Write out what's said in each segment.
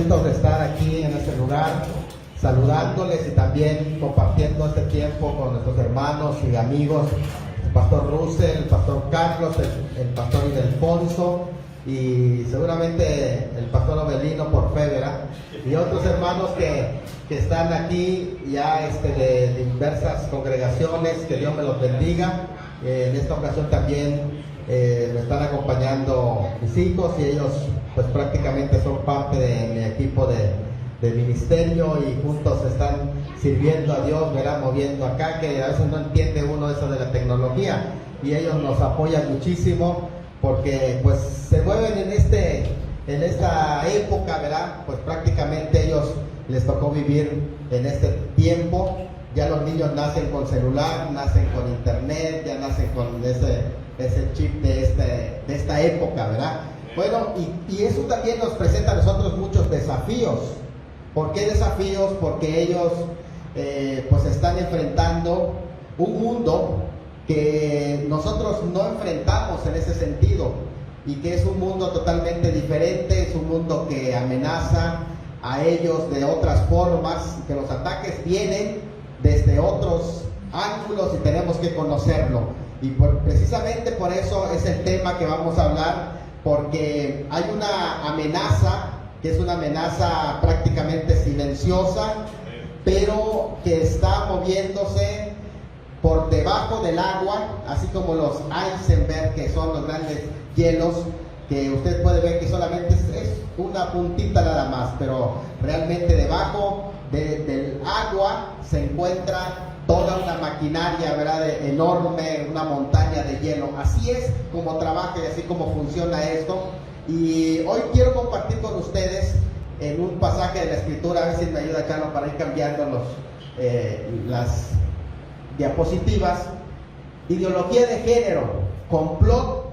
contentos de estar aquí en este lugar, saludándoles y también compartiendo este tiempo con nuestros hermanos y amigos, el pastor Russell, el pastor Carlos, el pastor Ildefonso y seguramente el pastor Obelino por fe, ¿verdad? Y otros hermanos que están aquí ya de diversas congregaciones, que Dios me los bendiga. En esta ocasión también me están acompañando mis hijos y ellos pues prácticamente son parte de mi equipo de ministerio y juntos están sirviendo a Dios, ¿verdad? Moviendo acá, que a veces no entiende uno eso de la tecnología y ellos nos apoyan muchísimo porque pues se mueven en esta época, ¿verdad? Pues prácticamente ellos les tocó vivir en este tiempo. Ya los niños nacen con celular, nacen con internet, ya nacen con ese chip de esta época, ¿verdad? Bueno, y eso también nos presenta a nosotros muchos desafíos. ¿Por qué desafíos? Porque ellos pues están enfrentando un mundo que nosotros no enfrentamos en ese sentido y que es un mundo totalmente diferente, es un mundo que amenaza a ellos de otras formas, que los ataques vienen desde otros ángulos y tenemos que conocerlo. Y precisamente por eso es el tema que vamos a hablar, porque hay una amenaza que es una amenaza prácticamente silenciosa, pero que está moviéndose por debajo del agua, así como los iceberg, que son los grandes hielos, que usted puede ver que solamente es una puntita nada más, pero realmente debajo del agua se encuentra toda una maquinaria, ¿verdad? Enorme, una montaña de hielo. Así es como trabaja y así como funciona esto. Y hoy quiero compartir con ustedes en un pasaje de la Escritura, a ver si me ayuda Carlos para ir cambiando las diapositivas. Ideología de género, complot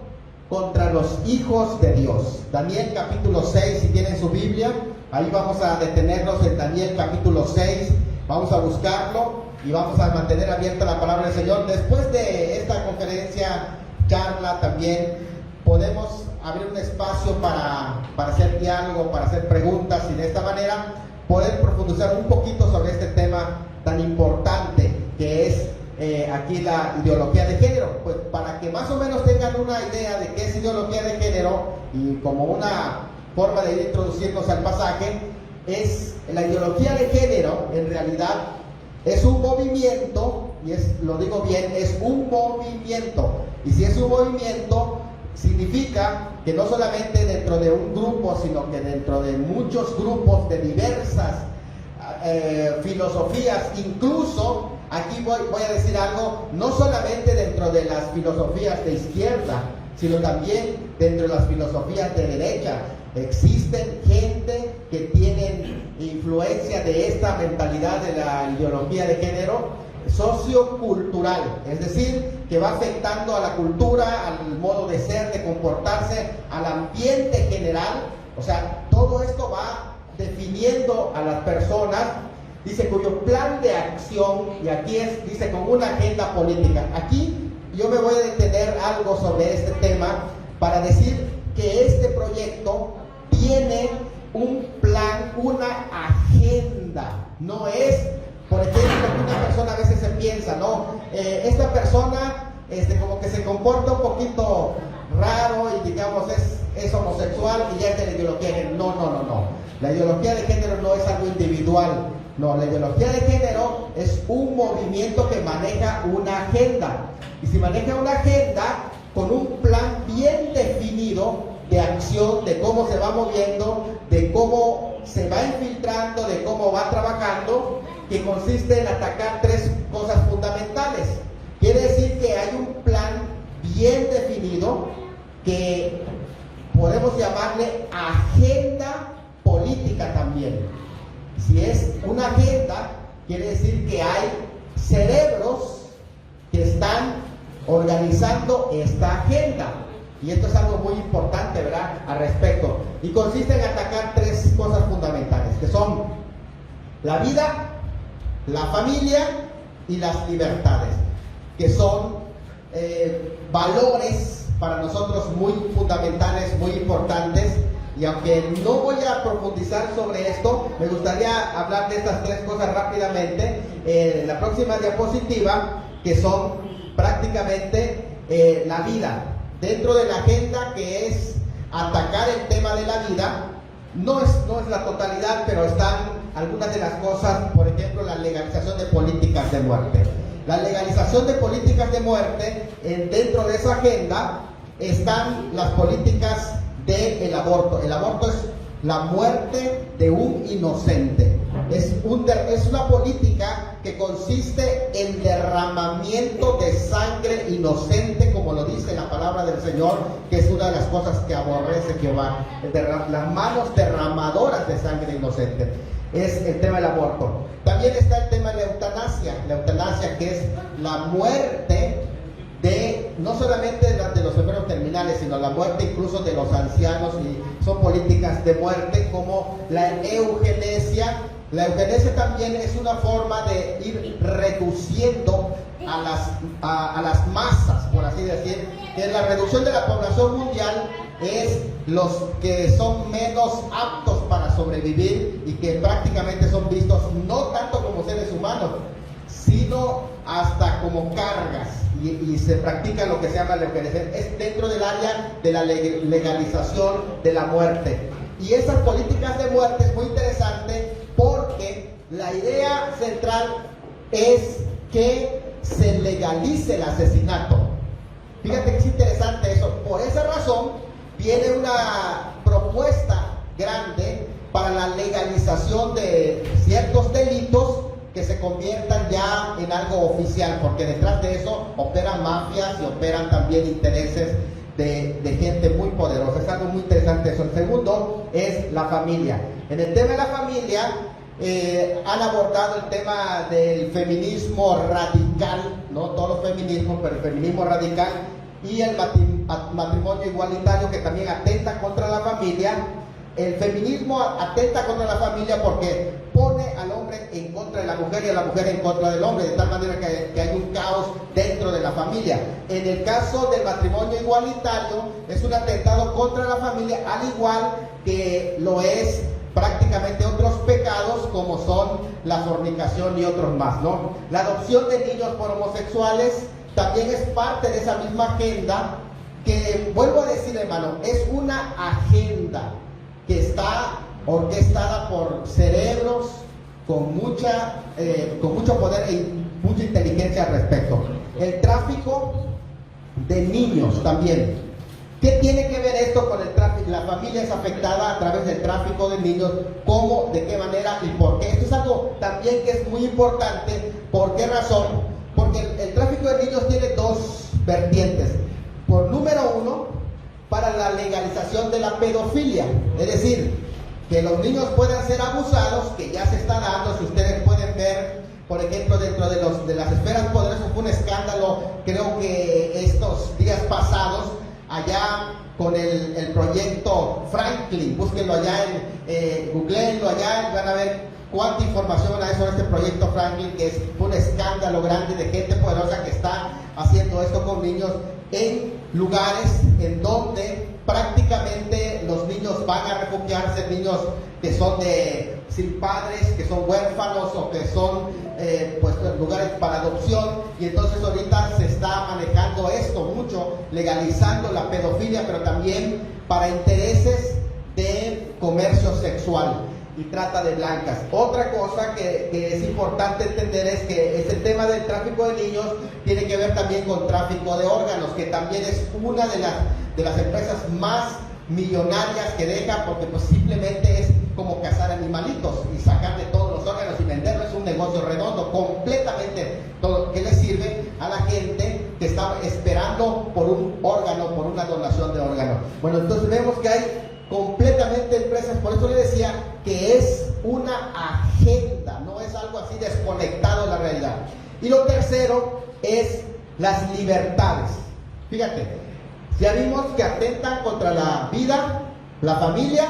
contra los hijos de Dios. Daniel capítulo 6, si tienen su Biblia, ahí vamos a detenernos en Daniel capítulo 6, vamos a buscarlo y vamos a mantener abierta la palabra del Señor. Después de esta conferencia, charla, también podemos abrir un espacio para hacer diálogo, para hacer preguntas y de esta manera poder profundizar un poquito sobre este tema tan importante que es aquí la ideología de género. Pues para que más o menos tengan una idea de qué es ideología de género y como una forma de ir introducirnos al pasaje, es la ideología de género en realidad es un movimiento, y lo digo bien, es un movimiento, y si es un movimiento significa que no solamente dentro de un grupo, sino que dentro de muchos grupos de diversas filosofías, incluso aquí voy a decir algo, no solamente dentro de las filosofías de izquierda, sino también dentro de las filosofías de derecha. Existen gente que tienen influencia de esta mentalidad de la ideología de género sociocultural, es decir, que va afectando a la cultura, al modo de ser, de comportarse, al ambiente general. O sea, todo esto va definiendo a las personas, dice, cuyo plan de acción, y aquí dice, con una agenda política. Aquí yo me voy a detener algo sobre este tema para decir que este proyecto tiene un plan, una agenda. No es, por ejemplo, que una persona a veces se piensa, ¿no? Esta persona como que se comporta un poquito raro y digamos es homosexual y ya es de la ideología de género. No. La ideología de género no es algo individual. No, la ideología de género es un movimiento que maneja una agenda. Y si maneja una agenda con un plan bien definido de acción, de cómo se va moviendo, de cómo se va infiltrando, de cómo va trabajando, que consiste en atacar tres cosas fundamentales. Quiere decir que hay un plan bien definido que podemos llamarle agenda política también. Si es una agenda, quiere decir que hay cerebros que están organizando esta agenda. Y esto es algo muy importante, ¿verdad?, al respecto. Y consiste en atacar tres cosas fundamentales, que son la vida, la familia y las libertades, que son valores para nosotros muy fundamentales, muy importantes, Y aunque no voy a profundizar sobre esto, me gustaría hablar de estas tres cosas rápidamente en la próxima diapositiva, que son prácticamente la vida. Dentro de la agenda, que es atacar el tema de la vida, no es la totalidad, pero están algunas de las cosas, por ejemplo, la legalización de políticas de muerte. La legalización de políticas de muerte, dentro de esa agenda están las políticas del aborto. El aborto es la muerte de un inocente. Es una política que consiste en derramamiento de sangre inocente, como lo dice la palabra del Señor, que es una de las cosas que aborrece Jehová, las manos derramadoras de sangre inocente. Es el tema del aborto. También está el tema de la eutanasia, que es la muerte de no solamente de los enfermos terminales, sino la muerte incluso de los ancianos, y son políticas de muerte como la eugenesia. La eugenesia también es una forma de ir reduciendo a las masas, por así decir, que la reducción de la población mundial es los que son menos aptos para sobrevivir y que prácticamente son vistos no tanto como seres humanos, sino hasta como cargas, y se practica lo que se llama la eugenesia. Es dentro del área de la legalización de la muerte. Y esas políticas de muerte es muy interesante porque la idea central es que se legalice el asesinato. Fíjate que es interesante eso. Por esa razón viene una propuesta grande para la legalización de ciertos delitos que se conviertan ya en algo oficial, porque detrás de eso operan mafias y operan también intereses de gente muy poderosa. Es algo muy interesante eso. El segundo es la familia. En el tema de la familia han abordado el tema del feminismo radical, no todos los feminismos, pero el feminismo radical y el matrimonio igualitario, que también atenta contra la familia. El feminismo atenta contra la familia porque pone al hombre en contra de la mujer y a la mujer en contra del hombre, de tal manera que hay un caos dentro de la familia. En el caso del matrimonio igualitario, es un atentado contra la familia, al igual que lo es prácticamente otros pecados como son la fornicación y otros más, ¿no? La adopción de niños por homosexuales también es parte de esa misma agenda, que, vuelvo a decir, hermano, es una agenda que está orquestada por cerebros con mucho poder y mucha inteligencia al respecto. El tráfico de niños también. ¿Qué tiene que ver esto con el tráfico? La familia es afectada a través del tráfico de niños. ¿Cómo? ¿De qué manera? ¿Y por qué? Esto es algo también que es muy importante. ¿Por qué razón? Porque el tráfico de niños tiene dos vertientes. Por número uno, para la legalización de la pedofilia, es decir, que los niños puedan ser abusados, que ya se está dando. Si ustedes pueden ver, por ejemplo, dentro de las esferas poderosas, fue un escándalo, creo que estos días pasados, allá con el proyecto Franklin. Búsquenlo allá, googleenlo allá, y van a ver cuánta información hay sobre este proyecto Franklin, que es un escándalo grande de gente poderosa que está haciendo esto con niños en lugares en donde prácticamente los niños van a refugiarse, niños que son sin padres, que son huérfanos o que son lugares para adopción. Y entonces ahorita se está manejando esto mucho, legalizando la pedofilia, pero también para intereses de comercio sexual y trata de blancas. Otra cosa que es importante entender es que este tema del tráfico de niños tiene que ver también con tráfico de órganos, que también es una de las empresas más millonarias que deja, porque pues simplemente es como cazar animalitos y sacarle todos los órganos y venderlo. Es un negocio redondo, completamente todo, que le sirve a la gente que está esperando por un órgano, por una donación de órgano. Bueno, entonces vemos que hay completamente empresas. Por eso le decía que es una agenda, no es algo así desconectado de la realidad. Y lo tercero es las libertades. Fíjate, ya vimos que atentan contra la vida, la familia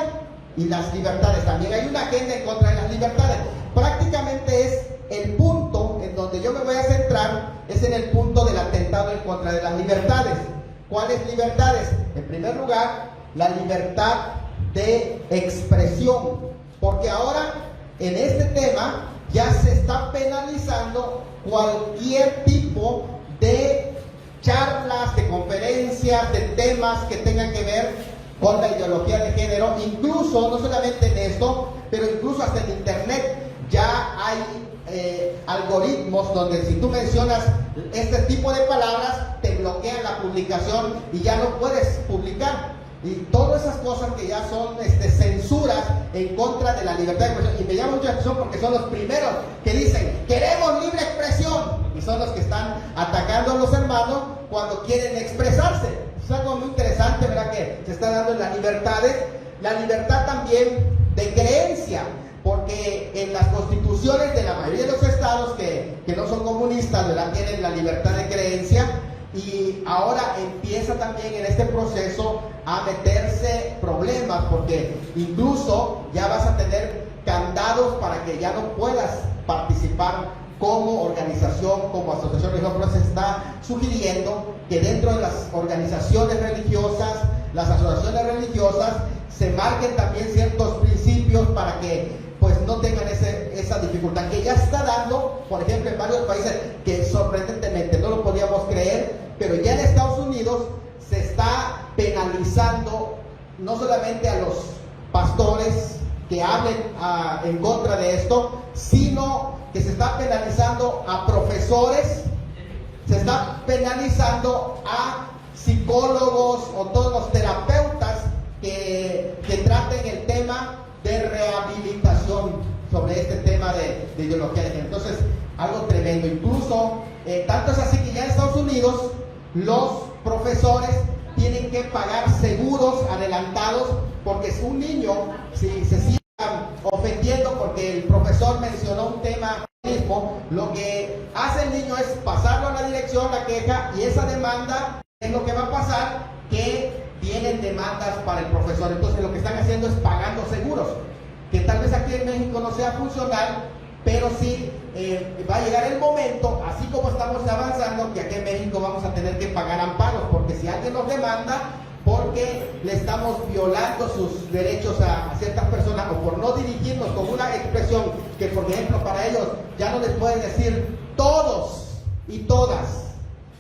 y las libertades. También hay una agenda en contra de las libertades. Prácticamente es el punto en donde yo me voy a centrar, es en el punto del atentado en contra de las libertades. ¿Cuáles libertades? En primer lugar, la libertad de expresión, porque ahora en este tema ya se está penalizando cualquier tipo de charlas, de conferencias, de temas que tengan que ver con la ideología de género. Incluso, no solamente en esto, pero incluso hasta en internet ya hay algoritmos donde si tú mencionas este tipo de palabras te bloquean la publicación y ya no puedes publicar. Y todas esas cosas que ya son censuras en contra de la libertad de expresión. Y me llama mucha atención porque son los primeros que dicen queremos libre expresión, y son los que están atacando a los hermanos cuando quieren expresarse. Es algo muy interesante, ¿verdad? Que se está dando en las libertades, la libertad también de creencia, porque en las constituciones de la mayoría de los estados que no son comunistas, ¿verdad?, tienen la libertad de creencia. Y ahora empieza también en este proceso a meterse problemas, porque incluso ya vas a tener candados para que ya no puedas participar como organización, como asociación religiosa. Pero se está sugiriendo que dentro de las organizaciones religiosas, las asociaciones religiosas, se marquen también ciertos principios para que pues no tengan esa dificultad que ya está dando, por ejemplo, en varios países, que sorprendentemente no lo podíamos creer, pero ya en Estados Unidos se está penalizando no solamente a los pastores que hablen en contra de esto, sino que se está penalizando a profesores, se está penalizando a psicólogos o todos los terapeutas que traten el tema de rehabilitación sobre este tema de ideología de género. Entonces, algo tremendo. Incluso, tanto es así que ya en Estados Unidos los profesores tienen que pagar seguros adelantados, porque si un niño, si se sigue ofendiendo porque el profesor mencionó un tema mismo, lo que hace el niño es pasarlo a la dirección, la queja, y esa demanda es lo que va a pasar, que vienen demandas para el profesor. Entonces lo que están haciendo es pagando seguros, que tal vez aquí en México no sea funcional, pero sí va a llegar el momento, así como estamos avanzando, que aquí en México vamos a tener que pagar amparos, porque si alguien nos demanda porque le estamos violando sus derechos a ciertas personas, o por no dirigirnos con una expresión que, por ejemplo, para ellos ya no les pueden decir todos y todas,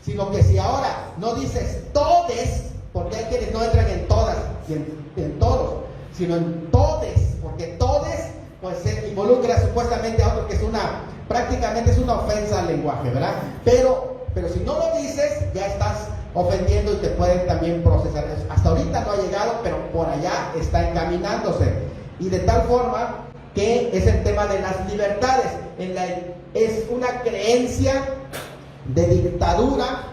sino que si ahora no dices todes, porque hay quienes no entran en todas y en todos, sino en todes, porque todes pues se involucra supuestamente a otro, que es prácticamente es una ofensa al lenguaje, ¿verdad? Pero si no lo dices, ya estás ofendiendo y te pueden también procesar. Hasta ahorita no ha llegado, pero por allá está encaminándose. Y de tal forma que es el tema de las libertades. Es una creencia de dictadura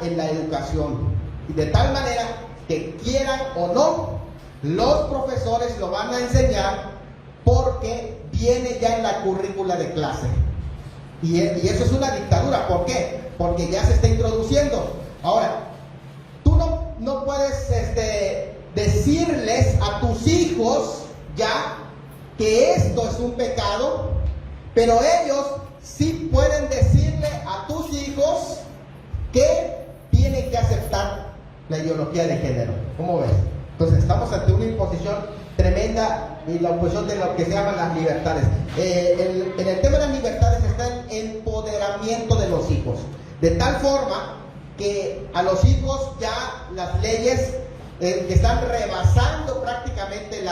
en la educación. Y de tal manera que quieran o no, los profesores lo van a enseñar porque viene ya en la currícula de clase. Y eso es una dictadura. ¿Por qué? Porque ya se está introduciendo. Ahora, tú no puedes decirles a tus hijos ya que esto es un pecado, pero ellos sí pueden decirle a tus hijos que tienen que aceptar la ideología de género. ¿Cómo ves? Entonces estamos ante una imposición tremenda, y la oposición de lo que se llaman las libertades. En el tema de las libertades está el empoderamiento de los hijos, de tal forma que a los hijos ya las leyes que están rebasando prácticamente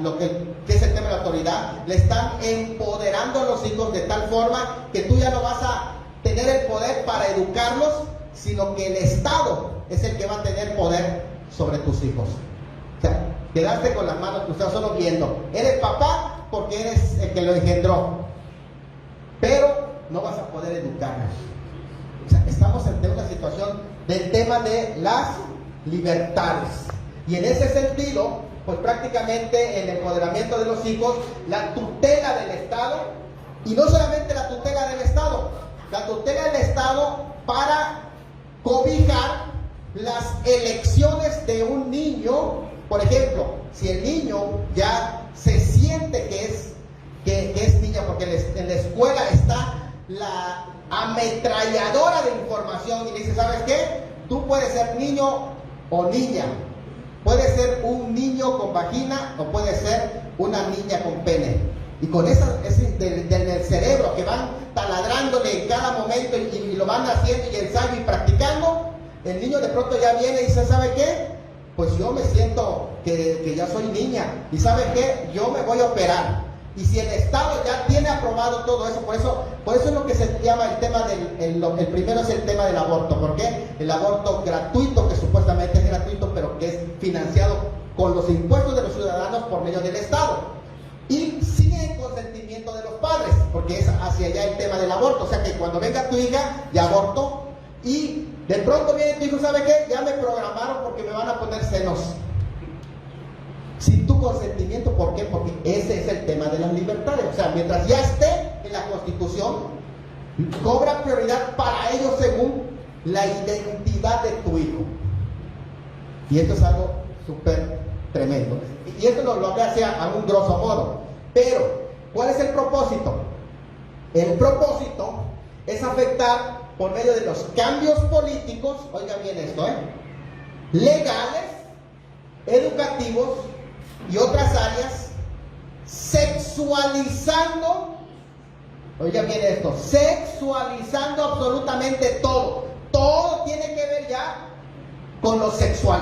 lo que es el tema de la autoridad, le están empoderando a los hijos de tal forma que tú ya no vas a tener el poder para educarlos, sino que el Estado es el que va a tener poder sobre tus hijos. O sea, quedaste con las manos cruzadas solo viendo. Eres papá porque eres el que lo engendró, pero no vas a poder educarlos. O sea, estamos ante una situación del tema de las libertades. Y en ese sentido, pues prácticamente el empoderamiento de los hijos, la tutela del Estado, y no solamente la tutela del Estado, la tutela del Estado para cobijar las elecciones de un niño. Por ejemplo, si el niño ya se siente que es niña, porque en la escuela está la ametralladora de información y le dice, ¿sabes qué? Tú puedes ser niño o niña, puede ser un niño con vagina o puede ser una niña con pene. Y con eso del cerebro que van taladrándole en cada momento y lo van haciendo y ensayo y practicando, el niño de pronto ya viene y dice, ¿sabe qué? Pues yo me siento que ya soy niña. ¿Y sabe qué? Yo me voy a operar. Y si el Estado ya tiene aprobado todo eso, por eso es lo que se llama el tema el primero es el tema del aborto. ¿Por qué? El aborto gratuito, que supuestamente es gratuito, pero que es financiado con los impuestos de los ciudadanos por medio del Estado. Y sin el consentimiento de los padres, porque es hacia allá el tema del aborto. O sea que cuando venga tu hija, ya abortó, y de pronto viene tu hijo, ¿sabe qué? Ya me programaron porque me van a poner senos. Sin tu consentimiento, ¿por qué? Porque ese es el tema de las libertades. O sea, mientras ya esté en la Constitución, cobra prioridad para ellos según la identidad de tu hijo. Y esto es algo súper tremendo. Y esto lo hablé a un grosso modo. Pero, ¿cuál es el propósito? El propósito es afectar por medio de los cambios políticos, oigan bien esto, legales, educativos y otras áreas, sexualizando, oigan bien esto, sexualizando absolutamente todo. Todo tiene que ver ya con lo sexual.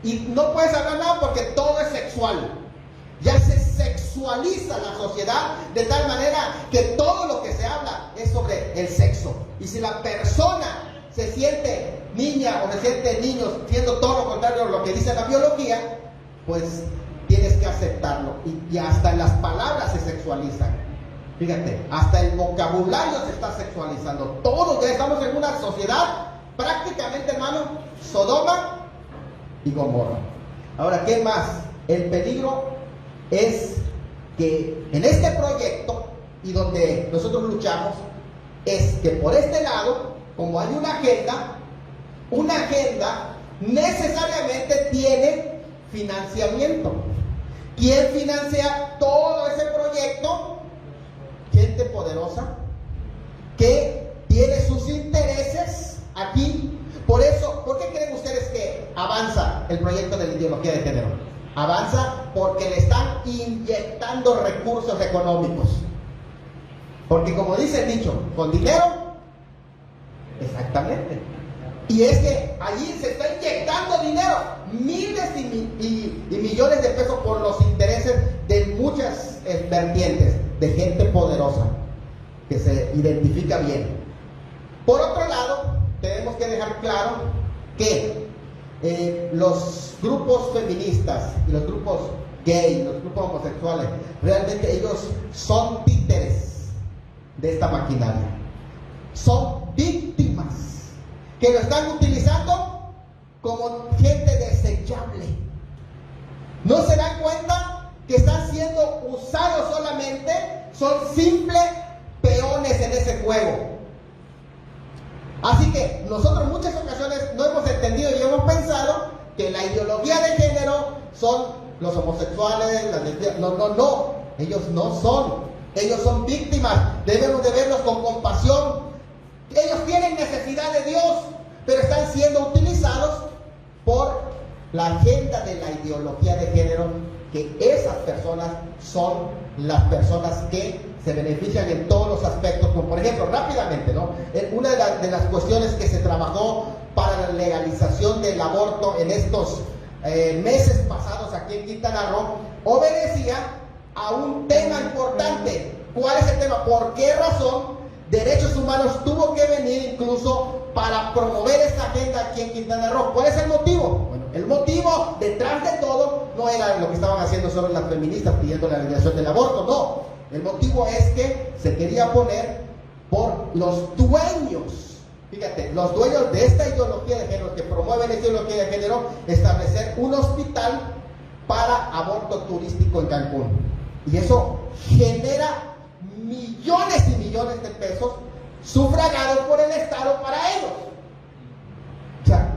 Y no puedes hablar nada porque todo es sexual. Ya se sexualiza la sociedad de tal manera que todo lo que se habla es sobre el sexo. Y si la persona se siente niña o se siente niño siendo todo lo contrario a lo que dice la biología, pues tienes que aceptarlo. Y hasta en las palabras se sexualizan. Fíjate, hasta el vocabulario se está sexualizando. Todos ya estamos en una sociedad prácticamente, hermano, Sodoma y Gomorra. Ahora, ¿qué más? El peligro es que en este proyecto y donde nosotros luchamos, es que por este lado, como hay una agenda necesariamente tiene financiamiento. ¿Quién financia todo ese proyecto? Gente poderosa que tiene sus intereses aquí. Por eso, ¿por qué creen ustedes que avanza el proyecto de la ideología de género? Avanza porque le están inyectando recursos económicos. Porque como dice el dicho, con dinero, exactamente. Y es que allí se está inyectando dinero, miles y millones de pesos por los intereses de muchas vertientes, de gente poderosa, que se identifica bien. Por otro lado, tenemos que dejar claro que los grupos feministas y los grupos gay, los grupos homosexuales, realmente ellos son títeres de esta maquinaria. Son víctimas que lo están utilizando como gente desechable. ¿No se dan cuenta que están siendo usados solamente? Son simples peones en ese juego. Así que nosotros en muchas ocasiones no hemos entendido y hemos pensado que la ideología de género son los homosexuales, las lesbianas. No, ellos no son. Ellos son víctimas. Debemos de verlos con compasión. Ellos tienen necesidad de Dios, pero están siendo utilizados por la agenda de la ideología de género, que esas personas son las personas que se benefician en todos los aspectos, como por ejemplo, rápidamente, ¿no? Una de las cuestiones que se trabajó para la legalización del aborto en estos meses pasados aquí en Quintana Roo, obedecía a un tema importante. ¿Cuál es el tema? ¿Por qué razón Derechos Humanos tuvo que venir incluso para promover esta agenda aquí en Quintana Roo? ¿Cuál es el motivo? Bueno, el motivo detrás de todo no era lo que estaban haciendo solo las feministas pidiendo la legalización del aborto, no. El motivo es que se quería poner por los dueños, fíjate, los dueños de esta ideología de género, que promueven esta ideología de género, establecer un hospital para aborto turístico en Cancún. Y eso genera millones y millones de pesos sufragados por el Estado para ellos. O sea,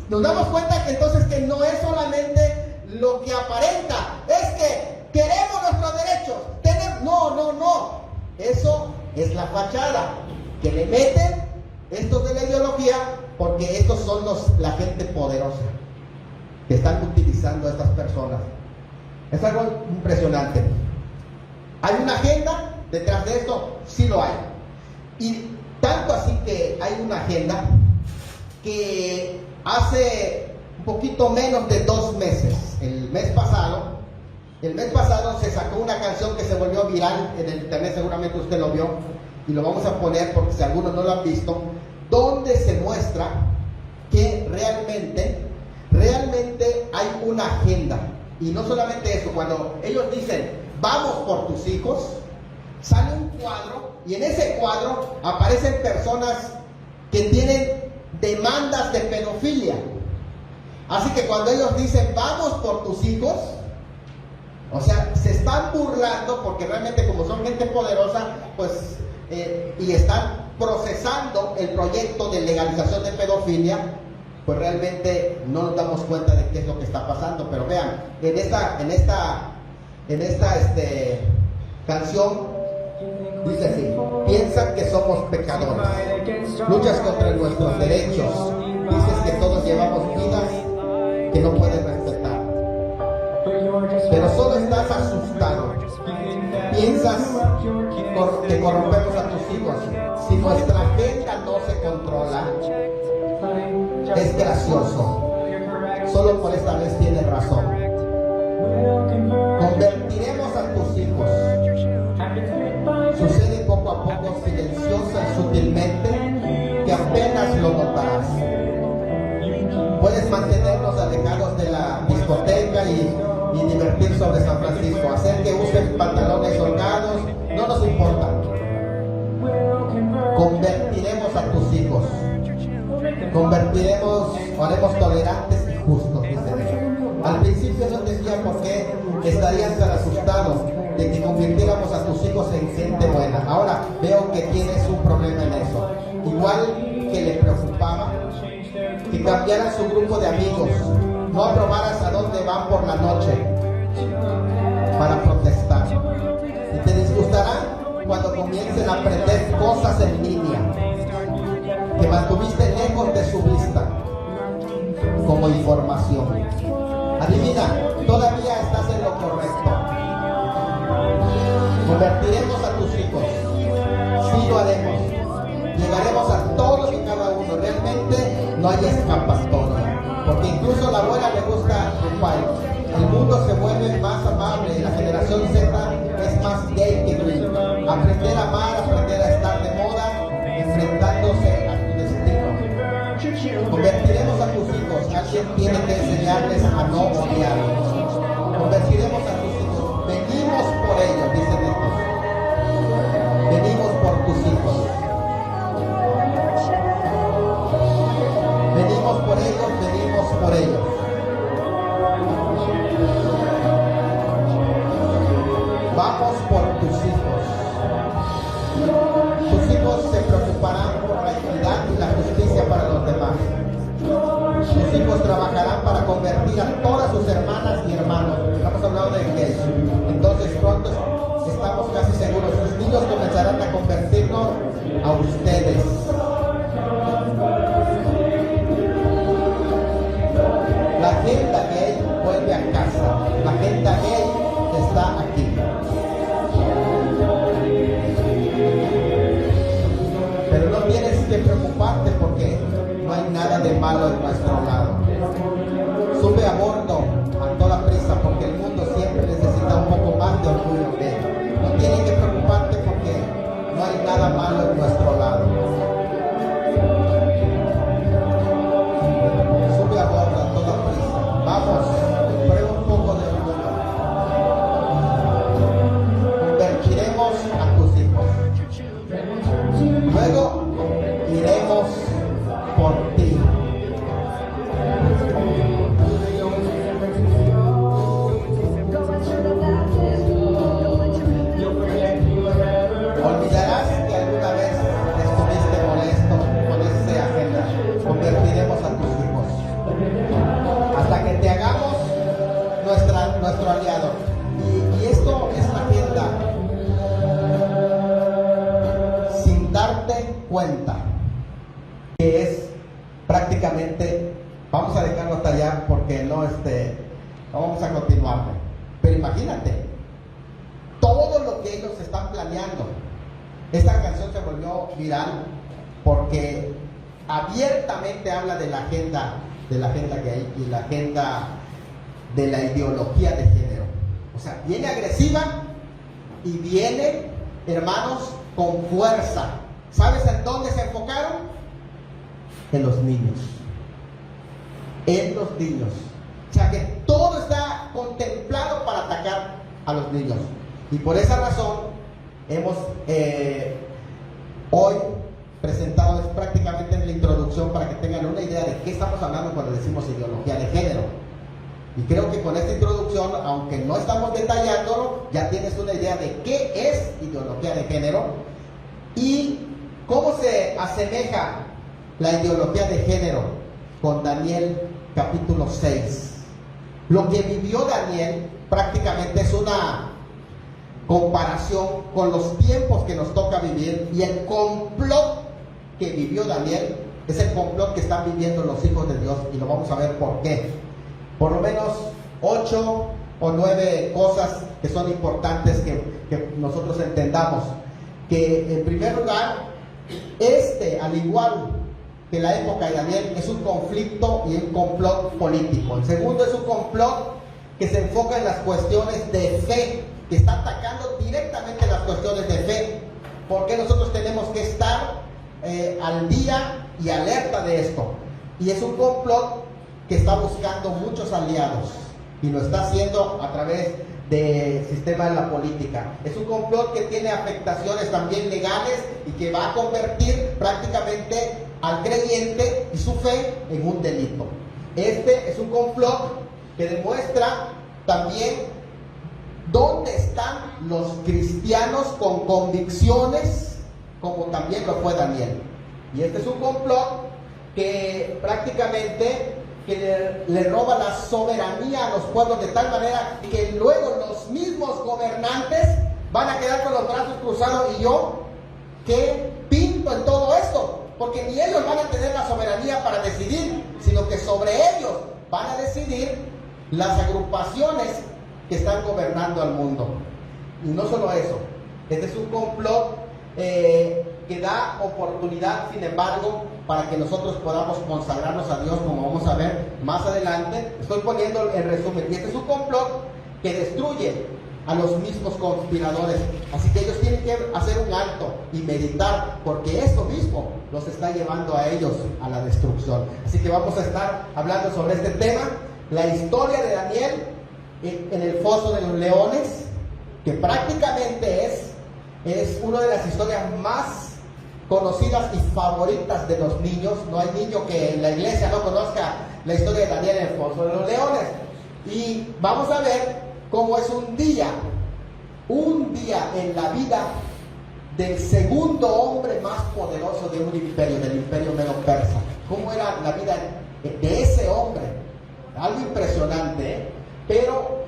nos damos cuenta que entonces que no es solamente lo que aparenta, es que queremos nuestros derechos, no. Eso es la fachada que le meten estos de la ideología, porque estos son la gente poderosa. que están utilizando estas personas. Es algo impresionante. ¿Hay una agenda detrás de esto? Sí lo hay. Y tanto así que hay una agenda que hace un poquito menos de 2 meses, el mes pasado se sacó una canción que se volvió viral en el internet, seguramente usted lo vio, y lo vamos a poner porque si algunos no lo han visto, donde se muestra que realmente hay una agenda. Y no solamente eso, cuando ellos dicen, vamos por tus hijos, sale un cuadro y en ese cuadro aparecen personas que tienen demandas de pedofilia. Así que cuando ellos dicen, vamos por tus hijos, o sea, se están burlando porque realmente como son gente poderosa, pues, y están procesando el proyecto de legalización de pedofilia, pues realmente no nos damos cuenta de qué es lo que está pasando. Pero vean, en esta canción dice así: piensan que somos pecadores, luchas contra nuestros derechos, dices que todos llevamos vidas que no puedes respetar, pero solo estás asustado, piensas que corrompemos a tus hijos. Si nuestra agenda no se controla, es gracioso, solo por esta vez tienes razón. Convertiremos a tus hijos. Sucede poco a poco, silenciosa y sutilmente, que apenas lo notarás. Puedes mantenernos alejados de la discoteca y divertir sobre San Francisco, hacer que usen pantalones holgados, no nos importa. Convertiremos a tus hijos. Haremos tolerantes y justos, dice. Al principio no entendía por qué estarían tan asustados de que convirtiéramos a tus hijos en gente buena. Ahora veo que tienes un problema en eso. Igual que le preocupaba que cambiaran su grupo de amigos, no aprobaras a dónde van por la noche para protestar. Y te disgustará cuando comiencen a aprender cosas en línea que mantuviste lejos de su vista como información. Adivina, todavía estás en lo correcto. Convertiremos a tus hijos. Sí lo haremos. Llegaremos a todos y cada uno. Realmente no hay escapatoria. Porque incluso a la abuela le gusta Rupay. El mundo se vuelve más amable. La generación Z es más gay que gay. Aprender a amar, aprender a estar de moda, enfrentándose a tu destino. Convertiremos a tus hijos. Alguien tiene que enseñarles a no odiar. Convertiremos a tus hijos. Venimos por ellos, dicen estos. Venimos por tus hijos. Venimos por ellos, venimos por ellos. Vamos por tus hijos. Tus hijos se preocuparán por la equidad y la justicia para los demás. Tus hijos trabajarán para convertir a todas sus hermanas y hermanos. Estamos hablando de gays. Entonces pronto estamos casi seguros. Sus niños comenzarán a convertirnos a ustedes. La agenda gay vuelve a casa. La agenda gay está aquí. Pero no tienes que preocuparte porque no hay nada de malo en nuestro lado. Sube a bordo a toda prisa porque el mundo siempre necesita un poco más de orgullo gay. No tienes que preocuparte porque no hay nada malo en nuestro lado. Sube a bordo a toda prisa. Vamos, prueba un poco de orgullo. Convertiremos a tus hijos. Luego iremos por ti. Olvidarás que alguna vez estuviste molesto con esa agenda. Convertiremos a tus hijos hasta que te hagamos nuestro aliado. Y esto es la agenda sin darte cuenta, que es prácticamente, vamos a dejarlo hasta allá porque porque no vamos a continuar. Pero imagínate, todo lo que ellos están planeando. Esta canción se volvió viral porque abiertamente habla de la agenda gay y la agenda de la ideología de género. O sea, viene agresiva y viene, hermanos, con fuerza. ¿Sabes en dónde se enfocaron? En los niños. En los niños. O sea que todo está contemplado para atacar a los niños. Y por esa razón hemos hoy presentado, es prácticamente en la introducción para que tengan una idea de qué estamos hablando cuando decimos ideología de género. Y creo que con esta introducción, aunque no estamos detallándolo, ya tienes una idea de qué es ideología de género y cómo se asemeja la ideología de género con Daniel capítulo 6. Lo que vivió Daniel prácticamente es una comparación con los tiempos que nos toca vivir, y el complot que vivió Daniel es el complot que están viviendo los hijos de Dios, y lo vamos a ver por qué. Por lo menos 8 o 9 cosas que son importantes que nosotros entendamos. Que en primer lugar, al igual que la época de Daniel, es un conflicto y un complot político. El segundo es un complot que se enfoca en las cuestiones de fe, que está atacando directamente las cuestiones de fe. Porque nosotros tenemos que estar al día y alerta de esto. Y es un complot que está buscando muchos aliados y lo está haciendo a través del sistema de la política. Es un complot que tiene afectaciones también legales y que va a convertir prácticamente al creyente y su fe en un delito. Este es un complot que demuestra también dónde están los cristianos con convicciones, como también lo fue Daniel. Y este es un complot que prácticamente le roba la soberanía a los pueblos de tal manera que luego los mismos gobernantes van a quedar con los brazos cruzados. ¿Y yo qué pinto en todo esto? Porque ni ellos van a tener la soberanía para decidir, sino que sobre ellos van a decidir las agrupaciones que están gobernando al mundo. Y no solo eso, este es un complot que da oportunidad, sin embargo, para que nosotros podamos consagrarnos a Dios, como vamos a ver más adelante. Estoy poniendo el resumen. Y este es un complot que destruye a los mismos conspiradores. Así que ellos tienen que hacer un alto y meditar, porque esto mismo los está llevando a ellos a la destrucción. Así que vamos a estar hablando sobre este tema, la historia de Daniel en el foso de los leones, que prácticamente es una de las historias más conocidas y favoritas de los niños. No hay niño que en la iglesia no conozca la historia de Daniel en el foso de los leones. Y vamos a ver cómo es un día en la vida del segundo hombre más poderoso de un imperio, del imperio medo-persa. Cómo era la vida de ese hombre. Algo impresionante, ¿eh? Pero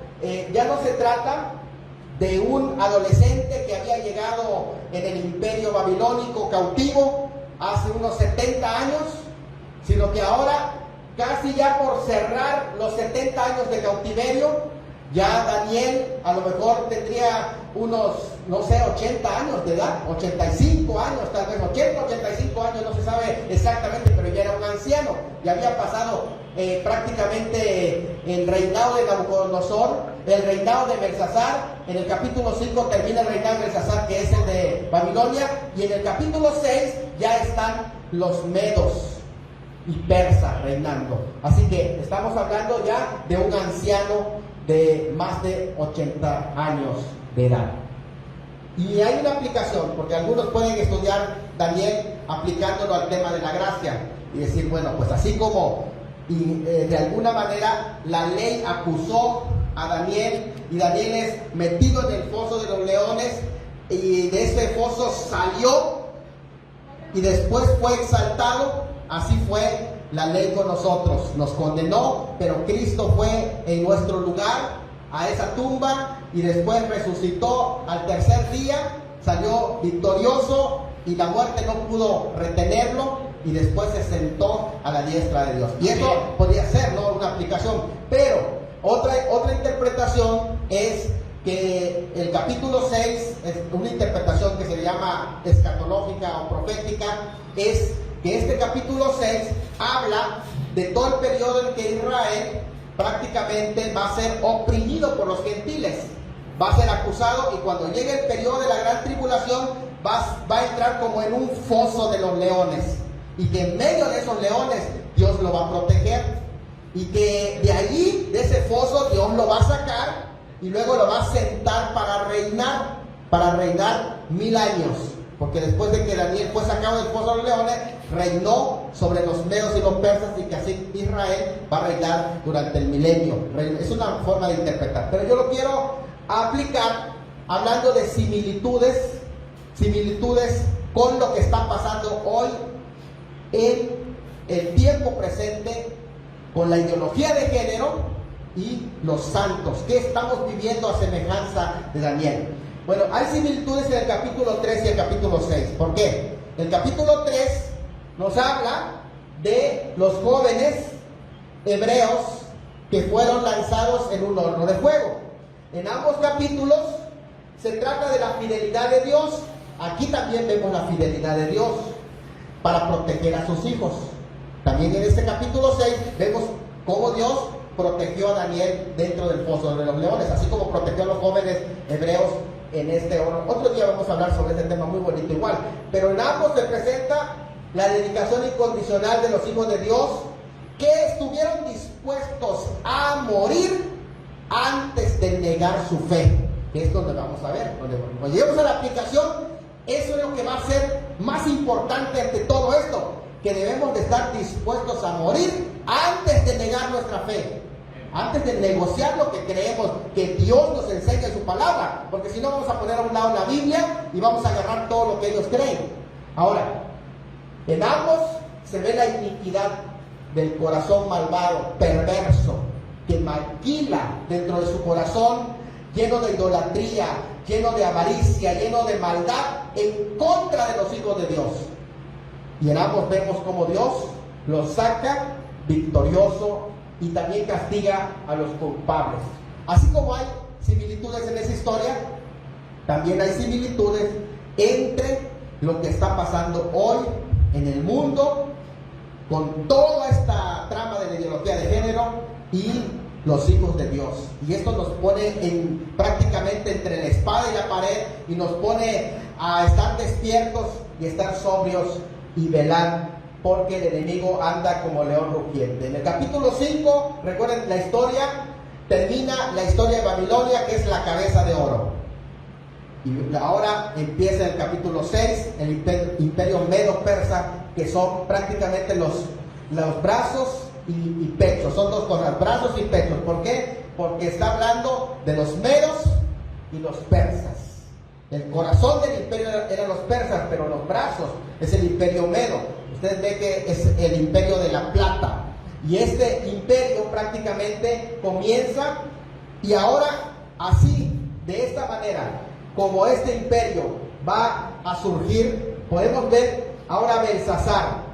ya no se trata de un adolescente que había llegado en el imperio babilónico cautivo hace unos 70 años, sino que ahora, casi ya por cerrar los 70 años de cautiverio, ya Daniel a lo mejor tendría unos, 80 años de edad, 85 años, tal vez 80, 85 años, no se sabe exactamente, pero ya era un anciano. Ya había pasado prácticamente el reinado de Nabucodonosor, el reinado de Belsasar. En el capítulo 5 termina el reinado de Belsasar, que es el de Babilonia, y en el capítulo 6 ya están los medos y persas reinando. Así que estamos hablando ya de un anciano de más de 80 años de edad. Y hay una aplicación, porque algunos pueden estudiar Daniel aplicándolo al tema de la gracia y decir, bueno, pues así como de alguna manera la ley acusó a Daniel y Daniel es metido en el foso de los leones y de ese foso salió y después fue exaltado, así fue la ley con nosotros. Nos condenó, pero Cristo fue en nuestro lugar a esa tumba y después resucitó al tercer día, salió victorioso y la muerte no pudo retenerlo. y después se sentó a la diestra de Dios. Y eso podría ser, ¿no?, una aplicación. Pero otra interpretación es que el capítulo 6, es una interpretación que se le llama escatológica o profética, es que este capítulo 6 habla de todo el periodo en que Israel prácticamente va a ser oprimido por los gentiles, va a ser acusado, y cuando llegue el periodo de la gran tribulación va a entrar como en un foso de los leones, y que en medio de esos leones Dios lo va a proteger, y que de allí, de ese foso, Dios lo va a sacar y luego lo va a sentar para reinar 1000 años, porque después de que Daniel fue sacado del foso de los leones, reinó sobre los medos y los persas, y que así Israel va a reinar durante el milenio. Es una forma de interpretar, pero yo lo quiero aplicar hablando de similitudes con lo que está pasando hoy en el tiempo presente con la ideología de género y los santos. ¿Qué estamos viviendo a semejanza de Daniel? Bueno, hay similitudes en el capítulo 3 y el capítulo 6. ¿Por qué? El capítulo 3 nos habla de los jóvenes hebreos que fueron lanzados en un horno de fuego. En ambos capítulos se trata de la fidelidad de Dios. Aquí también vemos la fidelidad de Dios para proteger a sus hijos. También en este capítulo 6 vemos cómo Dios protegió a Daniel dentro del foso de los leones, así como protegió a los jóvenes hebreos en este horno. Otro día vamos a hablar sobre este tema muy bonito igual, pero en ambos se presenta la dedicación incondicional de los hijos de Dios, que estuvieron dispuestos a morir antes de negar su fe, que es donde vamos a ver. Cuando lleguemos a la aplicación, eso es lo que va a ser más importante ante todo esto, que debemos de estar dispuestos a morir antes de negar nuestra fe, antes de negociar lo que creemos que Dios nos enseña en su palabra, porque si no vamos a poner a un lado la Biblia y vamos a agarrar todo lo que ellos creen. Ahora, en ambos se ve la iniquidad del corazón malvado, perverso, que maquila dentro de su corazón, lleno de idolatría, lleno de avaricia, lleno de maldad, en contra de los hijos de Dios. Y en ambos vemos cómo Dios los saca victorioso y también castiga a los culpables. Así como hay similitudes en esa historia, también hay similitudes entre lo que está pasando hoy en el mundo, con toda esta trama de la ideología de género y los hijos de Dios. Y esto nos pone prácticamente entre la espada y la pared, y nos pone a estar despiertos y estar sobrios y velar, porque el enemigo anda como león rugiente. En el capítulo 5, recuerden la historia, termina la historia de Babilonia, que es la cabeza de oro. Y ahora empieza el capítulo 6, el imperio medo-persa, que son prácticamente los brazos y pechos. Son dos cosas, brazos y pechos. ¿Por qué? Porque está hablando de los medos y los persas. El corazón del imperio eran los persas, pero los brazos es el imperio medo. Ustedes ven que es el imperio de la plata. Y este imperio prácticamente comienza, y ahora así, de esta manera, como este imperio va a surgir, podemos ver ahora a Belsasar,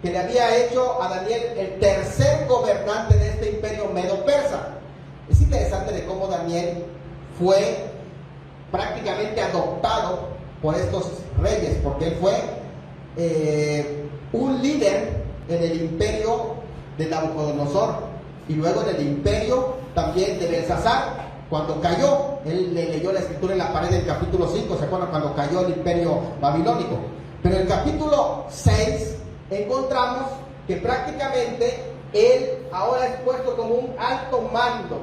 que le había hecho a Daniel el tercer gobernante de este imperio medo-persa. Es interesante de cómo Daniel fue prácticamente adoptado por estos reyes, porque él fue un líder en el imperio de Nabucodonosor, y luego en el imperio también de Belsasar. Cuando cayó, él le leyó la escritura en la pared del capítulo 5, ¿se acuerdan? Cuando cayó el imperio babilónico. Pero en el capítulo 6 encontramos que prácticamente él ahora es puesto como un alto mando.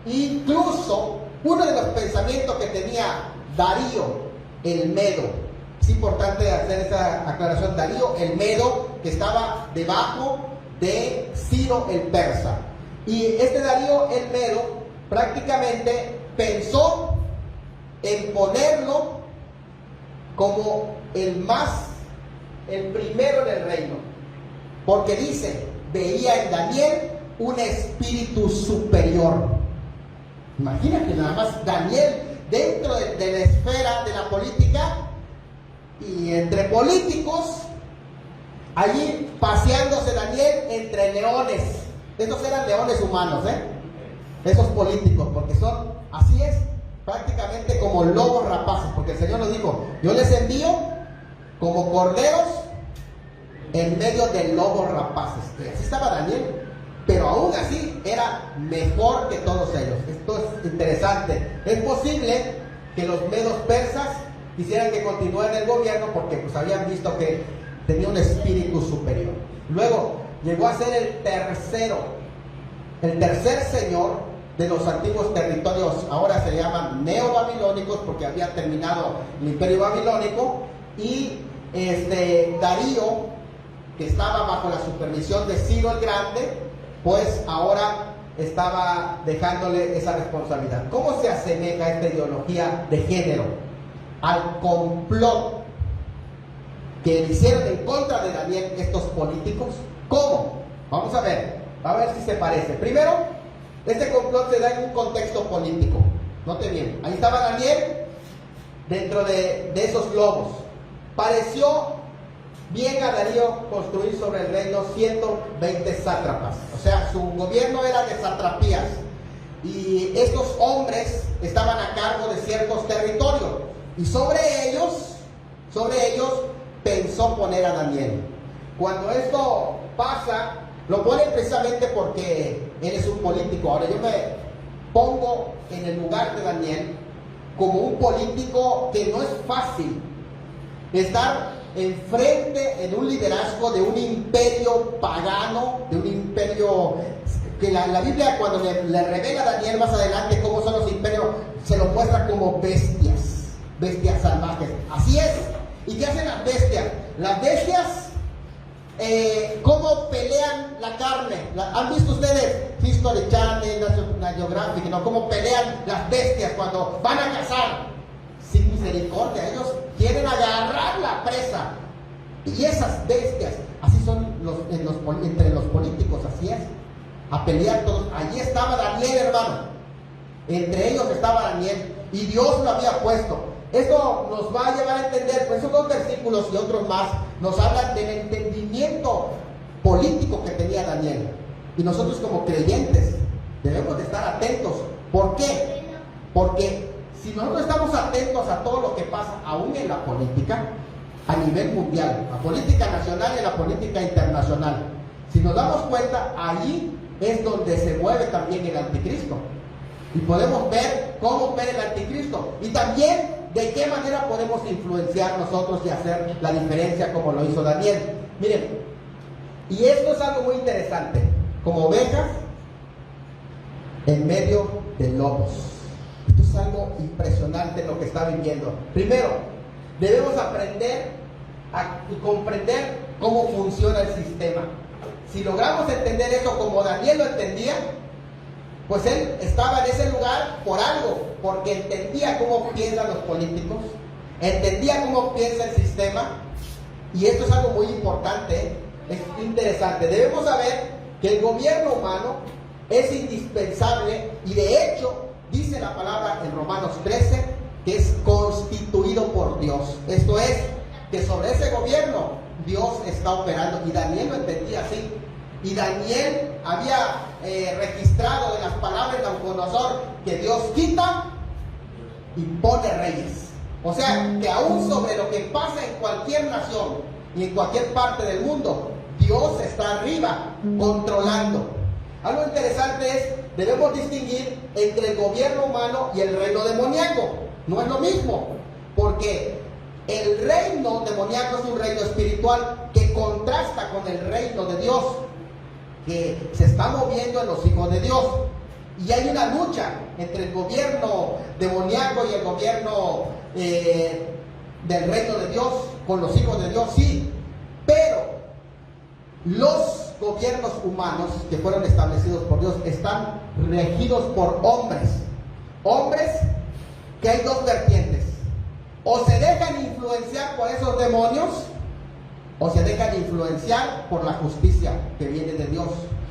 Incluso uno de los pensamientos que tenía Darío el Medo, es importante hacer esa aclaración, Darío el Medo, que estaba debajo de Ciro el Persa. Y este Darío el Medo prácticamente pensó en ponerlo como el primero en el reino, porque dice, veía en Daniel un espíritu superior. Imagínate nada más, Daniel dentro de la esfera de la política, y entre políticos allí paseándose Daniel entre leones. Estos eran leones humanos, esos políticos, porque son, así es, prácticamente como lobos rapaces, porque el Señor nos dijo, yo les envío como corderos en medio de lobos rapaces. Y así estaba Daniel, pero aún así era mejor que todos ellos. Esto es interesante. Es posible que los medos persas quisieran que continuara el gobierno porque pues habían visto que tenía un espíritu superior. Luego llegó a ser el tercer señor de los antiguos territorios, ahora se llaman neobabilónicos porque había terminado el imperio babilónico, y Darío, que estaba bajo la supervisión de Ciro el Grande, pues ahora estaba dejándole esa responsabilidad. ¿Cómo se asemeja esta ideología de género al complot que hicieron en contra de Daniel estos políticos? ¿Cómo? Vamos a ver si se parece. Primero, este complot se da en un contexto político. Note bien, ahí estaba Daniel dentro de esos lobos. Pareció bien a Darío construir sobre el reino 120 sátrapas. O sea, su gobierno era de satrapías. Y estos hombres estaban a cargo de ciertos territorios. Y sobre ellos pensó poner a Daniel. Cuando esto pasa, lo pone precisamente porque él es un político. Ahora yo me pongo en el lugar de Daniel como un político que no es fácil estar enfrente en un liderazgo de un imperio pagano, de un imperio que la Biblia, cuando le revela a Daniel más adelante cómo son los imperios, se los muestra como bestias salvajes. Así es. ¿Y qué hacen las bestias? Las bestias, ¿cómo pelean la carne? ¿Han visto ustedes History Channel, National Geographic, ¿no? ¿Cómo pelean las bestias cuando van a cazar? Sin misericordia, ellos quieren agarrar la presa. Y esas bestias, así son entre los políticos, así es, a pelear todos. Allí estaba Daniel, hermano, entre ellos estaba Daniel, y Dios lo había puesto. Esto nos va a llevar a entender, pues esos dos versículos y otros más nos hablan del entendimiento político que tenía Daniel, y nosotros como creyentes debemos de estar atentos. ¿Por qué? Porque si nosotros estamos atentos a todo lo que pasa, aún en la política, a nivel mundial, la política nacional y la política internacional, si nos damos cuenta, allí es donde se mueve también el anticristo. Y podemos ver cómo opera el anticristo. Y también de qué manera podemos influenciar nosotros y hacer la diferencia como lo hizo Daniel. Miren, y esto es algo muy interesante. Como ovejas en medio de lobos. Esto es algo impresionante lo que está viviendo. Primero, debemos aprender y comprender cómo funciona el sistema. Si logramos entender eso como Daniel lo entendía, pues él estaba en ese lugar por algo, porque entendía cómo piensan los políticos, entendía cómo piensa el sistema, y esto es algo muy importante, es interesante. Debemos saber que el gobierno humano es indispensable, y de hecho dice la palabra en Romanos 13 que es constituido por Dios. Esto es, que sobre ese gobierno Dios está operando, y Daniel lo entendía así. Y Daniel había registrado en las palabras de Nabucodonosor que Dios quita y pone reyes. O sea, que aún sobre lo que pasa en cualquier nación y en cualquier parte del mundo, Dios está arriba, controlando. Algo interesante es, debemos distinguir entre el gobierno humano y el reino demoníaco. No es lo mismo, porque el reino demoníaco es un reino espiritual que contrasta con el reino de Dios, que se está moviendo en los hijos de Dios. Y hay una lucha entre el gobierno demoníaco y el gobierno del reino de Dios, con los hijos de Dios, sí. Pero los gobiernos humanos que fueron establecidos por Dios están regidos por hombres. Hombres que hay dos vertientes. O se dejan influenciar por esos demonios, o se dejan influenciar por la justicia que viene de Dios.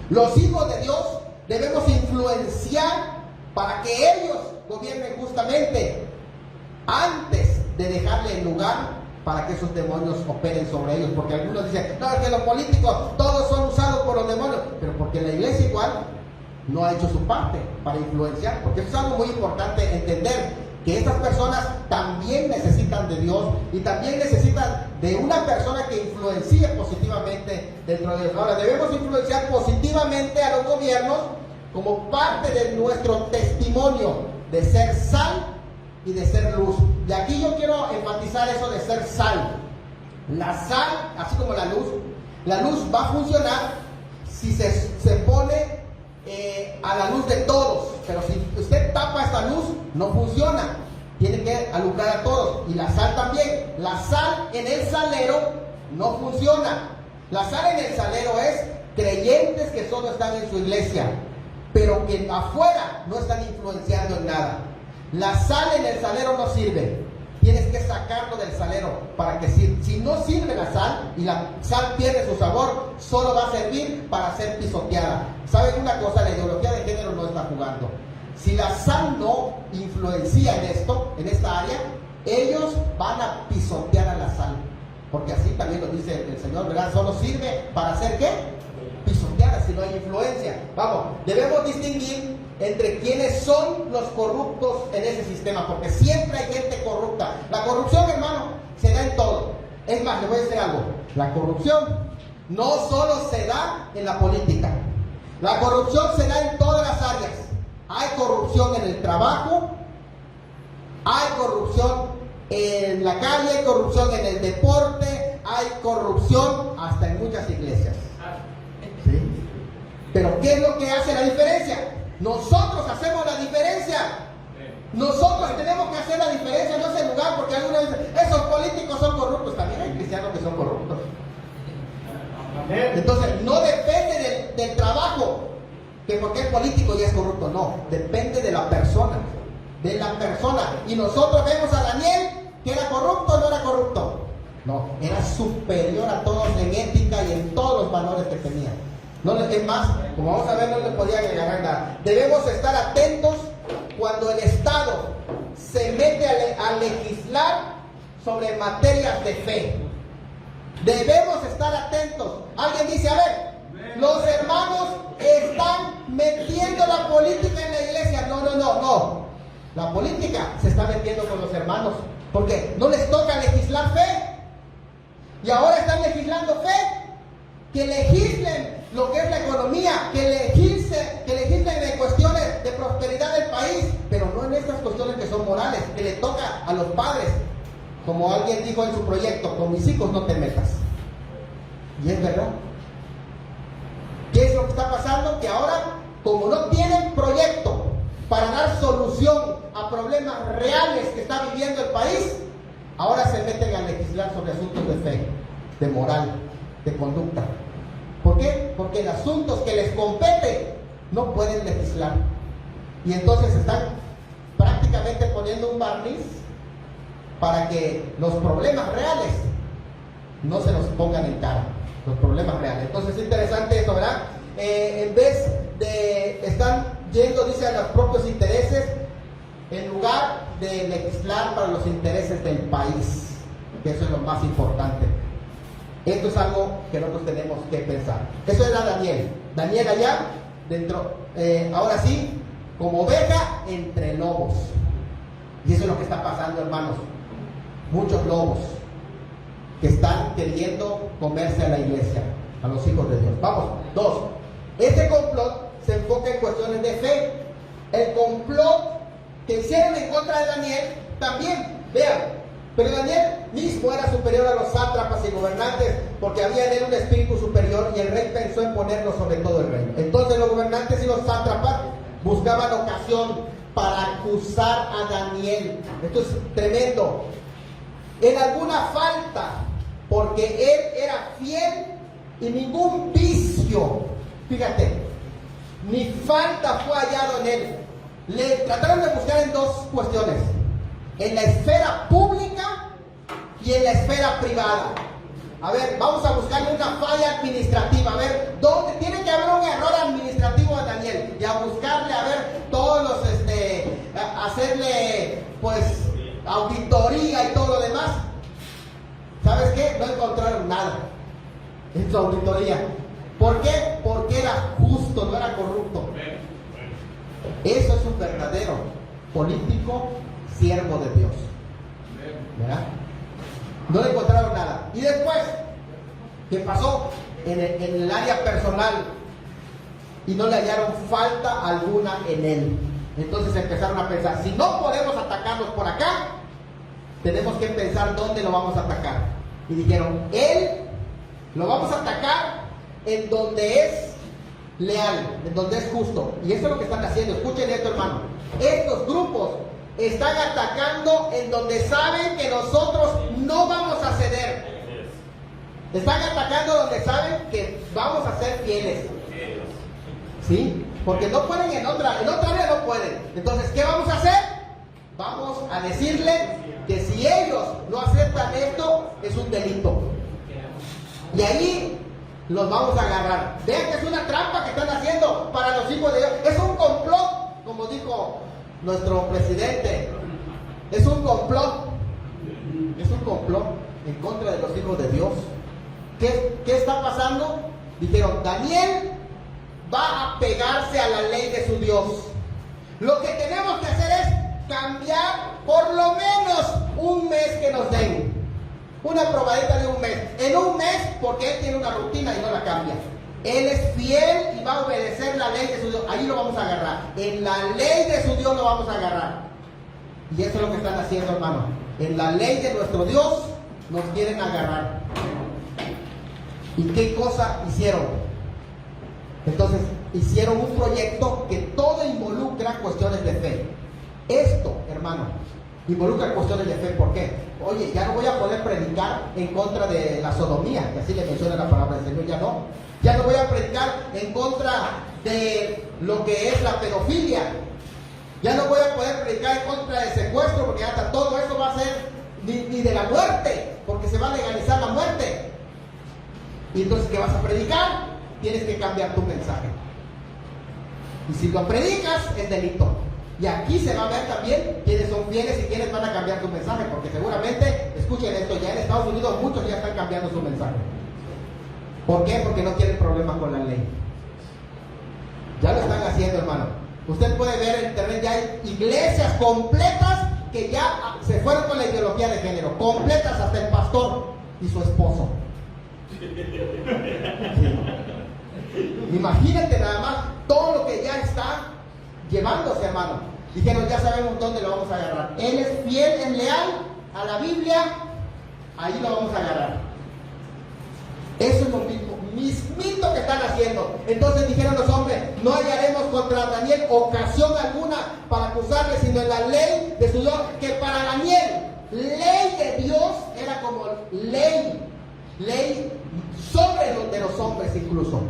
Los hijos de Dios debemos influenciar para que ellos gobiernen justamente, antes de dejarle el lugar para que esos demonios operen sobre ellos, porque algunos dicen, no, es que los políticos todos son usados por los demonios, pero porque la iglesia igual no ha hecho su parte para influenciar, porque eso es algo muy importante entender, que estas personas también necesitan de Dios y también necesitan de una persona que influencie positivamente dentro de ellos. Ahora, debemos influenciar positivamente a los gobiernos como parte de nuestro testimonio de ser sal y de ser luz. Y aquí yo quiero enfatizar eso de ser sal. La sal, así como la luz va a funcionar si se pone a la luz de todos, pero si usted tapa esta luz, no funciona. Tiene que alumbrar a todos. Y la sal también. La sal en el salero no funciona. La sal en el salero es creyentes que solo están en su iglesia, pero que afuera no están influenciando en nada. La sal en el salero no sirve. Tienes que sacarlo del salero para que si no sirve la sal y la sal pierde su sabor, solo va a servir para ser pisoteada. ¿Saben una cosa? La ideología de género no está jugando. Si la sal no influencia en esto, en esta área, ellos van a pisotear a la sal. Porque así también lo dice el Señor, ¿verdad? Solo sirve para hacer ¿qué? Pisotear, si no hay influencia. Vamos, debemos distinguir entre quienes son los corruptos en ese sistema, porque siempre hay gente corrupta. La corrupción, hermano, se da en todo. Es más, le voy a decir algo. La corrupción no solo se da en la política. La corrupción se da en todas las áreas. Hay corrupción en el trabajo, hay corrupción en la calle, hay corrupción en el deporte, hay corrupción hasta en muchas iglesias. ¿Sí? Pero ¿qué es lo que hace la diferencia? Nosotros hacemos la diferencia. Nosotros tenemos que hacer la diferencia, no es el lugar, porque algunos dicen, esos políticos son corruptos. También hay cristianos que son corruptos. Entonces, no depende del trabajo, que porque es político ya es corrupto. No, depende de la persona. De la persona. Y nosotros vemos a Daniel, que era corrupto o no era corrupto. No, era superior a todos en ética y en todos los valores que tenía. No, es más, como vamos a ver, no le podía agregar nada. Debemos estar atentos cuando el Estado se mete a legislar sobre materias de fe. Debemos estar atentos. Alguien dice, a ver, los hermanos están metiendo la política en la iglesia. No. La política se está metiendo con los hermanos, porque no les toca legislar fe. Y ahora están legislando fe. Que legislen lo que es la economía, que legislen en cuestiones de prosperidad del país, pero no en estas cuestiones que son morales, que le toca a los padres. Como alguien dijo en su proyecto, con mis hijos no te metas. Y es verdad. ¿Qué es lo que está pasando? Que ahora, como no tienen proyecto para dar solución a problemas reales que está viviendo el país, ahora se meten a legislar sobre asuntos de fe, de moral, de conducta. ¿Por qué? Porque en asuntos que les competen no pueden legislar. Y entonces están prácticamente poniendo un barniz para que los problemas reales no se los pongan en cara. Los problemas reales. Entonces es interesante eso, ¿verdad? En vez de estar yendo, dice, a los propios intereses, en lugar de legislar para los intereses del país, que eso es lo más importante. Esto es algo que nosotros tenemos que pensar. Eso era Daniel. Daniel allá, dentro, ahora sí, como oveja entre lobos. Y eso es lo que está pasando, hermanos. Muchos lobos que están queriendo comerse a la iglesia, a los hijos de Dios. Vamos, 2. Este complot se enfoca en cuestiones de fe. El complot que hicieron en contra de Daniel también, vean. Pero Daniel mismo era superior a los sátrapas y gobernantes, porque había en él un espíritu superior y el rey pensó en ponerlo sobre todo el reino. Entonces los gobernantes y los sátrapas buscaban ocasión para acusar a Daniel. Esto es tremendo. En alguna falta, porque él era fiel y ningún vicio, fíjate, ni falta fue hallado en él. Le trataron de buscar en dos cuestiones: en la esfera pública y en la esfera privada. A ver, vamos a buscarle una falla administrativa. A ver, ¿dónde tiene que haber un error administrativo a Daniel? Y a buscarle, a ver, todos los, hacerle, pues, auditoría y todo lo demás. qué? No encontraron nada en su auditoría. ¿Por qué? Porque era justo, no era corrupto. Eso es un verdadero político, siervo de Dios. ¿Verdad? No le encontraron nada. Y después, ¿qué pasó? En el área personal, y no le hallaron falta alguna en él. Entonces empezaron a pensar, si no podemos atacarlos por acá, tenemos que pensar dónde lo vamos a atacar. Y dijeron, él lo vamos a atacar en donde es leal, en donde es justo. Y eso es lo que están haciendo. Escuchen esto, hermano. Estos grupos están atacando en donde saben que nosotros no vamos a ceder. Están atacando donde saben que vamos a ser fieles. ¿Sí? Porque no pueden en otra área no pueden. Entonces, ¿qué vamos a hacer? Vamos a decirle que si ellos no aceptan esto, es un delito. Y ahí los vamos a agarrar. Vean que es una trampa que están haciendo para los hijos de Dios. Es un complot, como dijo nuestro presidente. Es un complot. Es un complot en contra de los hijos de Dios. ¿Qué está pasando? Dijeron, Daniel va a pegarse a la ley de su Dios. Lo que tenemos que hacer es cambiar por lo menos un mes que nos den. Una probadita de un mes. En un mes, porque él tiene una rutina y no la cambia. Él es fiel y va a obedecer la ley de su Dios. Ahí lo vamos a agarrar. En la ley de su Dios lo vamos a agarrar. Y eso es lo que están haciendo, hermano. En la ley de nuestro Dios nos quieren agarrar. ¿Y qué cosa hicieron? Entonces, hicieron un proyecto que todo involucra cuestiones de fe. Esto, hermano, involucra cuestiones de fe. ¿Por qué? Oye, ya no voy a poder predicar en contra de la sodomía, que así le menciona la palabra del Señor, ya no. Ya no voy a predicar en contra de lo que es la pedofilia. Ya no voy a poder predicar en contra del secuestro, porque hasta todo eso va a ser ni de la muerte, porque se va a legalizar la muerte. Y entonces, ¿qué vas a predicar? Tienes que cambiar tu mensaje. Y si lo predicas, es delito. Y aquí se va a ver también quiénes son fieles y quiénes van a cambiar tu mensaje, porque seguramente, escuchen esto, ya en Estados Unidos muchos ya están cambiando su mensaje. ¿Por qué? Porque no quieren problemas con la ley. Ya lo están haciendo, hermano. Usted puede ver en internet, ya hay iglesias completas que ya se fueron con la ideología de género, completas, hasta el pastor y su esposo. Sí. Imagínate nada más todo lo que ya está llevándose, hermano. Dijeron, ya sabemos dónde lo vamos a agarrar. Él es fiel, es leal a la Biblia, ahí lo vamos a agarrar. Eso es lo mismito que están haciendo. Entonces dijeron los hombres, no hallaremos contra Daniel ocasión alguna para acusarle, sino en la ley de su Dios, que para Daniel, ley de Dios era como ley sobre los de los hombres incluso.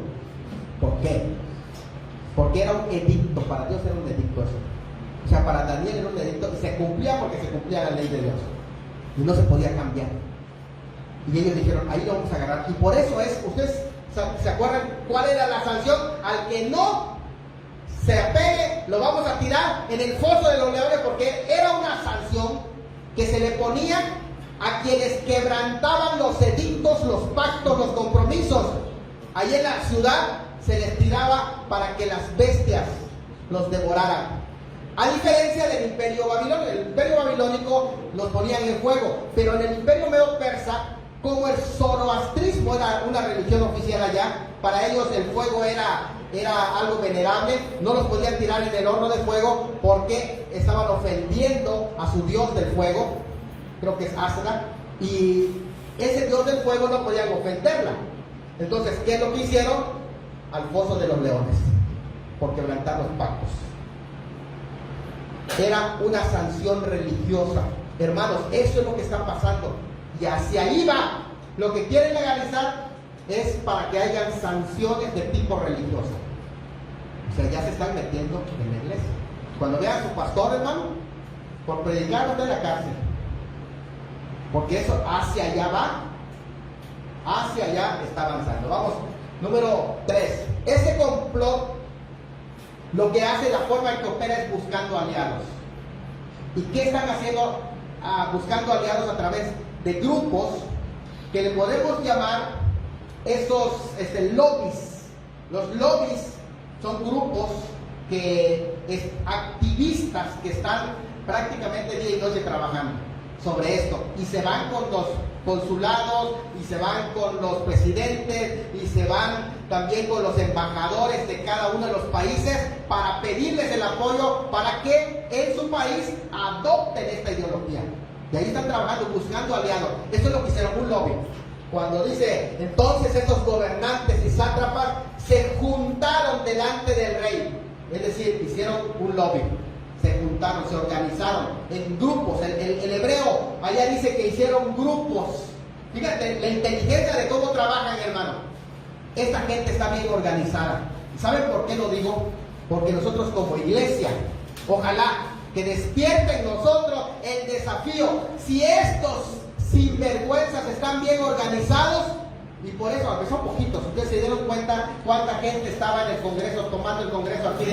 ¿Por qué? Porque era un edicto, para Dios era un edicto eso. O sea, para Daniel era un edicto y se cumplía porque se cumplía la ley de Dios. Y no se podía cambiar. Y ellos dijeron, ahí lo vamos a agarrar. Y por eso es, ustedes se acuerdan cuál era la sanción. Al que no se apegue, lo vamos a tirar en el foso de los leones, porque era una sanción que se le ponía a quienes quebrantaban los edictos, los pactos, los compromisos. Ahí en la ciudad se les tiraba para que las bestias los devoraran. A diferencia del imperio babilónico, el imperio babilónico los ponían en fuego, pero en el imperio medo-persa, como el zoroastrismo era una religión oficial allá, para ellos el fuego era algo venerable, no los podían tirar en el horno de fuego porque estaban ofendiendo a su dios del fuego, creo que es Astra, y ese dios del fuego no podían ofenderla. Entonces, ¿qué es lo que hicieron? Al foso de los leones, por quebrantar los pactos. Era una sanción religiosa. Hermanos, eso es lo que está pasando. Y hacia ahí va. Lo que quieren legalizar es para que hayan sanciones de tipo religioso. O sea, ya se están metiendo en la iglesia. Cuando vean a su pastor, hermano, por predicar no está en la cárcel. Porque eso hacia allá va. Hacia allá está avanzando. Vamos. Número 3. Ese complot lo que hace, la forma en que opera, es buscando aliados. ¿Y qué están haciendo? Buscando aliados a través de grupos que le podemos llamar esos lobbies. Los lobbies son grupos activistas que están prácticamente día y noche trabajando sobre esto, y se van con los consulados, y se van con los presidentes, y se van también con los embajadores de cada uno de los países para pedirles el apoyo para que en su país adopten esta ideología. Y ahí están trabajando, buscando aliados. Eso es lo que hicieron, un lobby. Cuando dice, entonces estos gobernantes y sátrapas se juntaron delante del rey, es decir, hicieron un lobby. Se juntaron, se organizaron en grupos. El hebreo allá dice que hicieron grupos. Fíjate la inteligencia de cómo trabajan, hermano. Esta gente está bien organizada. ¿Saben por qué lo digo? Porque nosotros como iglesia, ojalá que despierten nosotros el desafío. Si estos sinvergüenzas están bien organizados, y por eso, aunque son poquitos, ustedes se dieron cuenta cuánta gente estaba en el Congreso, tomando el Congreso aquí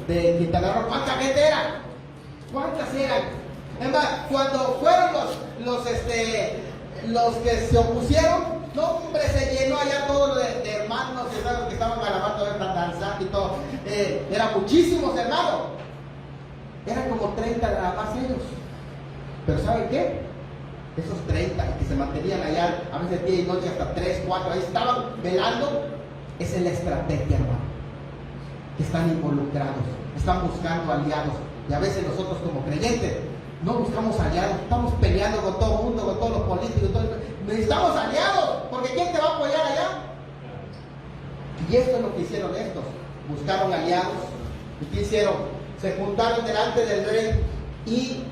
de Quintana Roo. ¿Cuánta gente era? ¿Cuántas eran? Es más, cuando fueron los que se opusieron, no, hombre, se llenó allá todo de hermanos que estaban alabando, danzando y todo. Eran muchísimos hermanos. Eran como 30 nada más ellos. Pero ¿saben qué? Esos 30 que se mantenían allá, a veces día y noche, hasta 3, 4, ahí estaban velando. Esa es la estrategia, hermano. Están involucrados, están buscando aliados. Y a veces nosotros como creyentes no buscamos aliados, estamos peleando con todo el mundo, con todos los políticos. Necesitamos aliados, porque ¿quién te va a apoyar allá? Y esto es lo que hicieron estos. Buscaron aliados. ¿Y qué hicieron? Se juntaron delante del rey y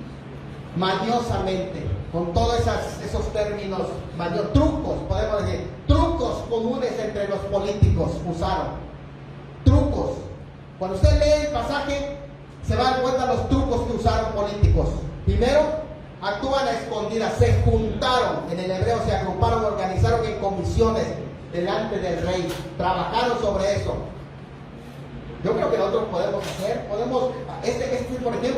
mañosamente, con todos esos términos, trucos, podemos decir, trucos comunes entre los políticos usaron. Trucos. Cuando usted lee el pasaje, se va a dar cuenta de los trucos que usaron políticos. Primero, actúan a escondidas, se juntaron, en el hebreo se agruparon, organizaron en comisiones delante del rey, trabajaron sobre eso. Yo creo que nosotros podemos hacer, por ejemplo,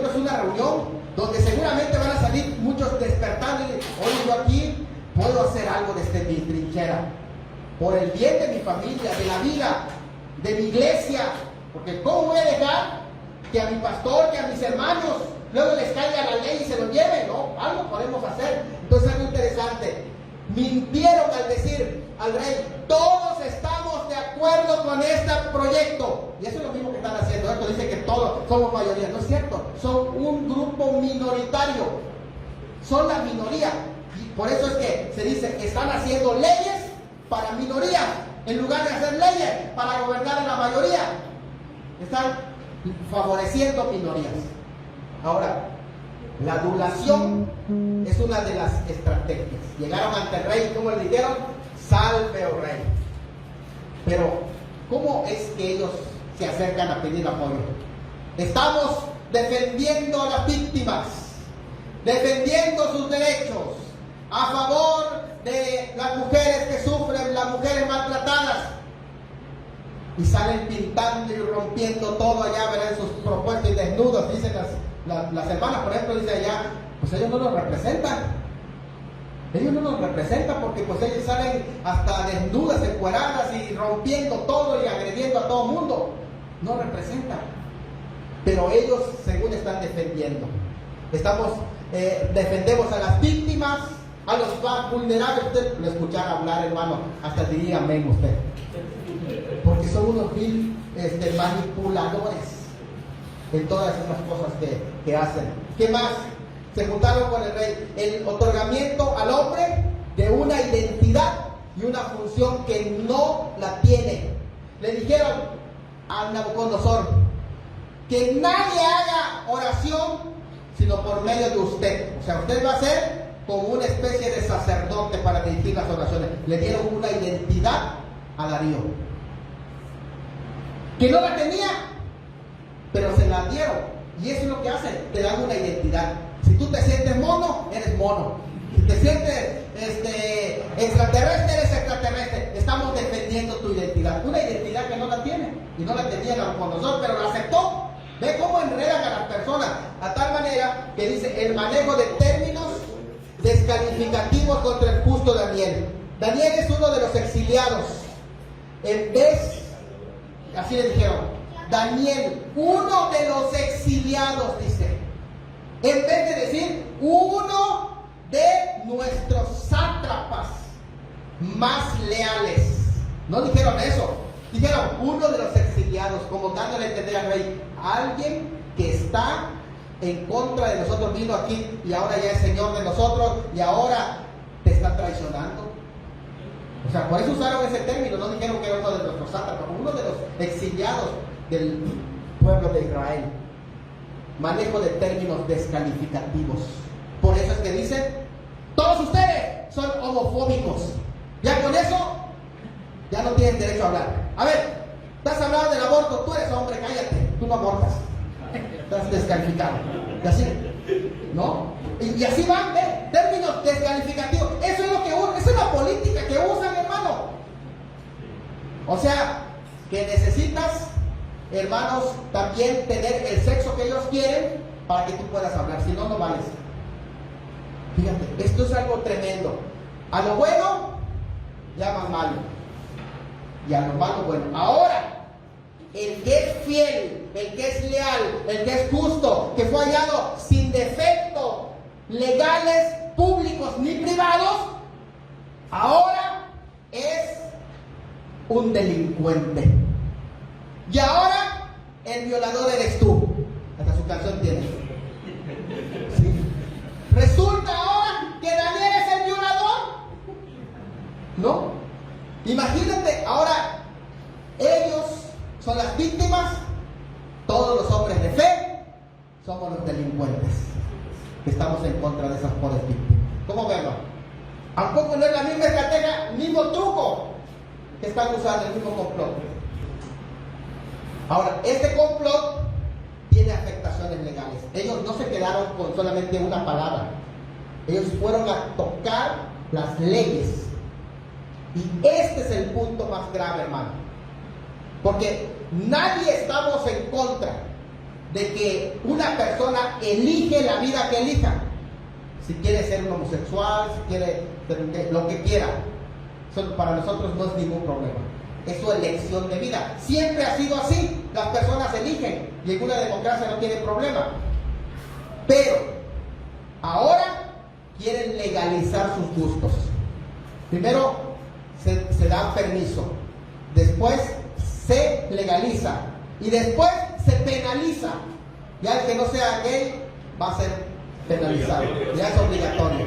es una reunión donde seguramente van a salir muchos despertando y oye, yo aquí puedo hacer algo desde mi trinchera, por el bien de mi familia, de la vida, de mi iglesia, porque ¿cómo voy a dejar que a mi pastor, que a mis hermanos luego les caiga la ley y se lo lleven? No, algo podemos hacer. Entonces, algo interesante, mintieron al decir al rey, todos estamos de acuerdo con este proyecto, y eso es lo mismo que están haciendo. Esto dice que todos somos mayoría, no es cierto, son un grupo minoritario, son la minoría, y por eso es que se dice que están haciendo leyes para minoría en lugar de hacer leyes para gobernar a la mayoría. Están favoreciendo minorías. Ahora, la adulación es una de las estrategias. Llegaron ante el rey, ¿cómo le dijeron? Salve, oh rey. Pero, ¿cómo es que ellos se acercan a pedir apoyo? Estamos defendiendo a las víctimas, defendiendo sus derechos, a favor de las mujeres que sufren, las mujeres maltratadas. Y salen pintando y rompiendo todo allá, verán sus propuestas y desnudos, dicen las hermanas, por ejemplo, dice allá, pues ellos no nos representan. Ellos no nos representan porque pues ellos salen hasta desnudas, encueradas y rompiendo todo y agrediendo a todo el mundo. No representan. Pero ellos, según están defendiendo. Defendemos a las víctimas, a los más vulnerables. Usted lo escuchara hablar, hermano, hasta diría amén usted. Porque son unos manipuladores en todas esas cosas que hacen. ¿Qué más? Se juntaron con el rey. El otorgamiento al hombre de una identidad y una función que no la tiene. Le dijeron a Nabucodonosor que nadie haga oración sino por medio de usted. O sea, usted va a ser como una especie de sacerdote para dirigir las oraciones. Le dieron una identidad a Darío, que no la tenía, pero se la dieron. Y eso es lo que hacen, te dan una identidad. Si tú te sientes mono, eres mono. Si te sientes extraterrestre, eres extraterrestre. Estamos defendiendo tu identidad. Una identidad que no la tiene. Y no la tenía con nosotros, pero la aceptó. Ve cómo enredan a las personas. A tal manera que dice el manejo de términos descalificativos contra el justo Daniel. Daniel es uno de los exiliados. En vez, así le dijeron, Daniel, uno de los exiliados, dice. En vez de decir, uno de nuestros sátrapas más leales. No dijeron eso. Dijeron, uno de los exiliados, como dándole a entender al rey, alguien que está en contra de nosotros, vino aquí y ahora ya es señor de nosotros y ahora te está traicionando. O sea, por eso usaron ese término, no dijeron que era uno de nuestros sátrapas, uno de los exiliados del pueblo de Israel. Manejo de términos descalificativos. Por eso es que dicen, todos ustedes son homofóbicos. Ya con eso, ya no tienen derecho a hablar. A ver, estás hablando del aborto, tú eres hombre, cállate, tú no abortas. Estás descalificado. Y así, ¿no? Y así van, términos descalificativos. Eso es lo que usan, esa es la política que usan, hermano. O sea, que necesitas, hermanos, también tener el sexo que ellos quieren para que tú puedas hablar, si no, no vales. Fíjate, esto es algo tremendo. A lo bueno, llaman malo. Y a lo malo, bueno. Ahora, el que es fiel, el que es leal, el que es justo, que fue hallado sin defecto, legales, públicos ni privados, ahora es un delincuente. Y ahora el violador eres tú. Hasta su canción tiene. ¿Sí? Resulta ahora que Daniel es el violador. ¿No? Imagínate, ahora ellos son las víctimas, todos los hombres de fe somos los delincuentes que estamos en contra de esas pobres víctimas. ¿Cómo verlo? Tampoco no es la misma estrategia, el mismo truco que están usando, el mismo complot. Ahora, este complot tiene afectaciones legales. Ellos no se quedaron con solamente una palabra. Ellos fueron a tocar las leyes. Y este es el punto más grave, hermano. Porque nadie estamos en contra de que una persona elige la vida que elija. Si quiere ser un homosexual, si quiere ser lo que quiera. Eso para nosotros no es ningún problema. Es su elección de vida. Siempre ha sido así. Las personas eligen. Y en una democracia no tiene problema. Pero ahora quieren legalizar sus gustos. Primero se da permiso. Después se legaliza. Y después se penaliza. Ya el que no sea gay va a ser penalizado. Ya es obligatorio.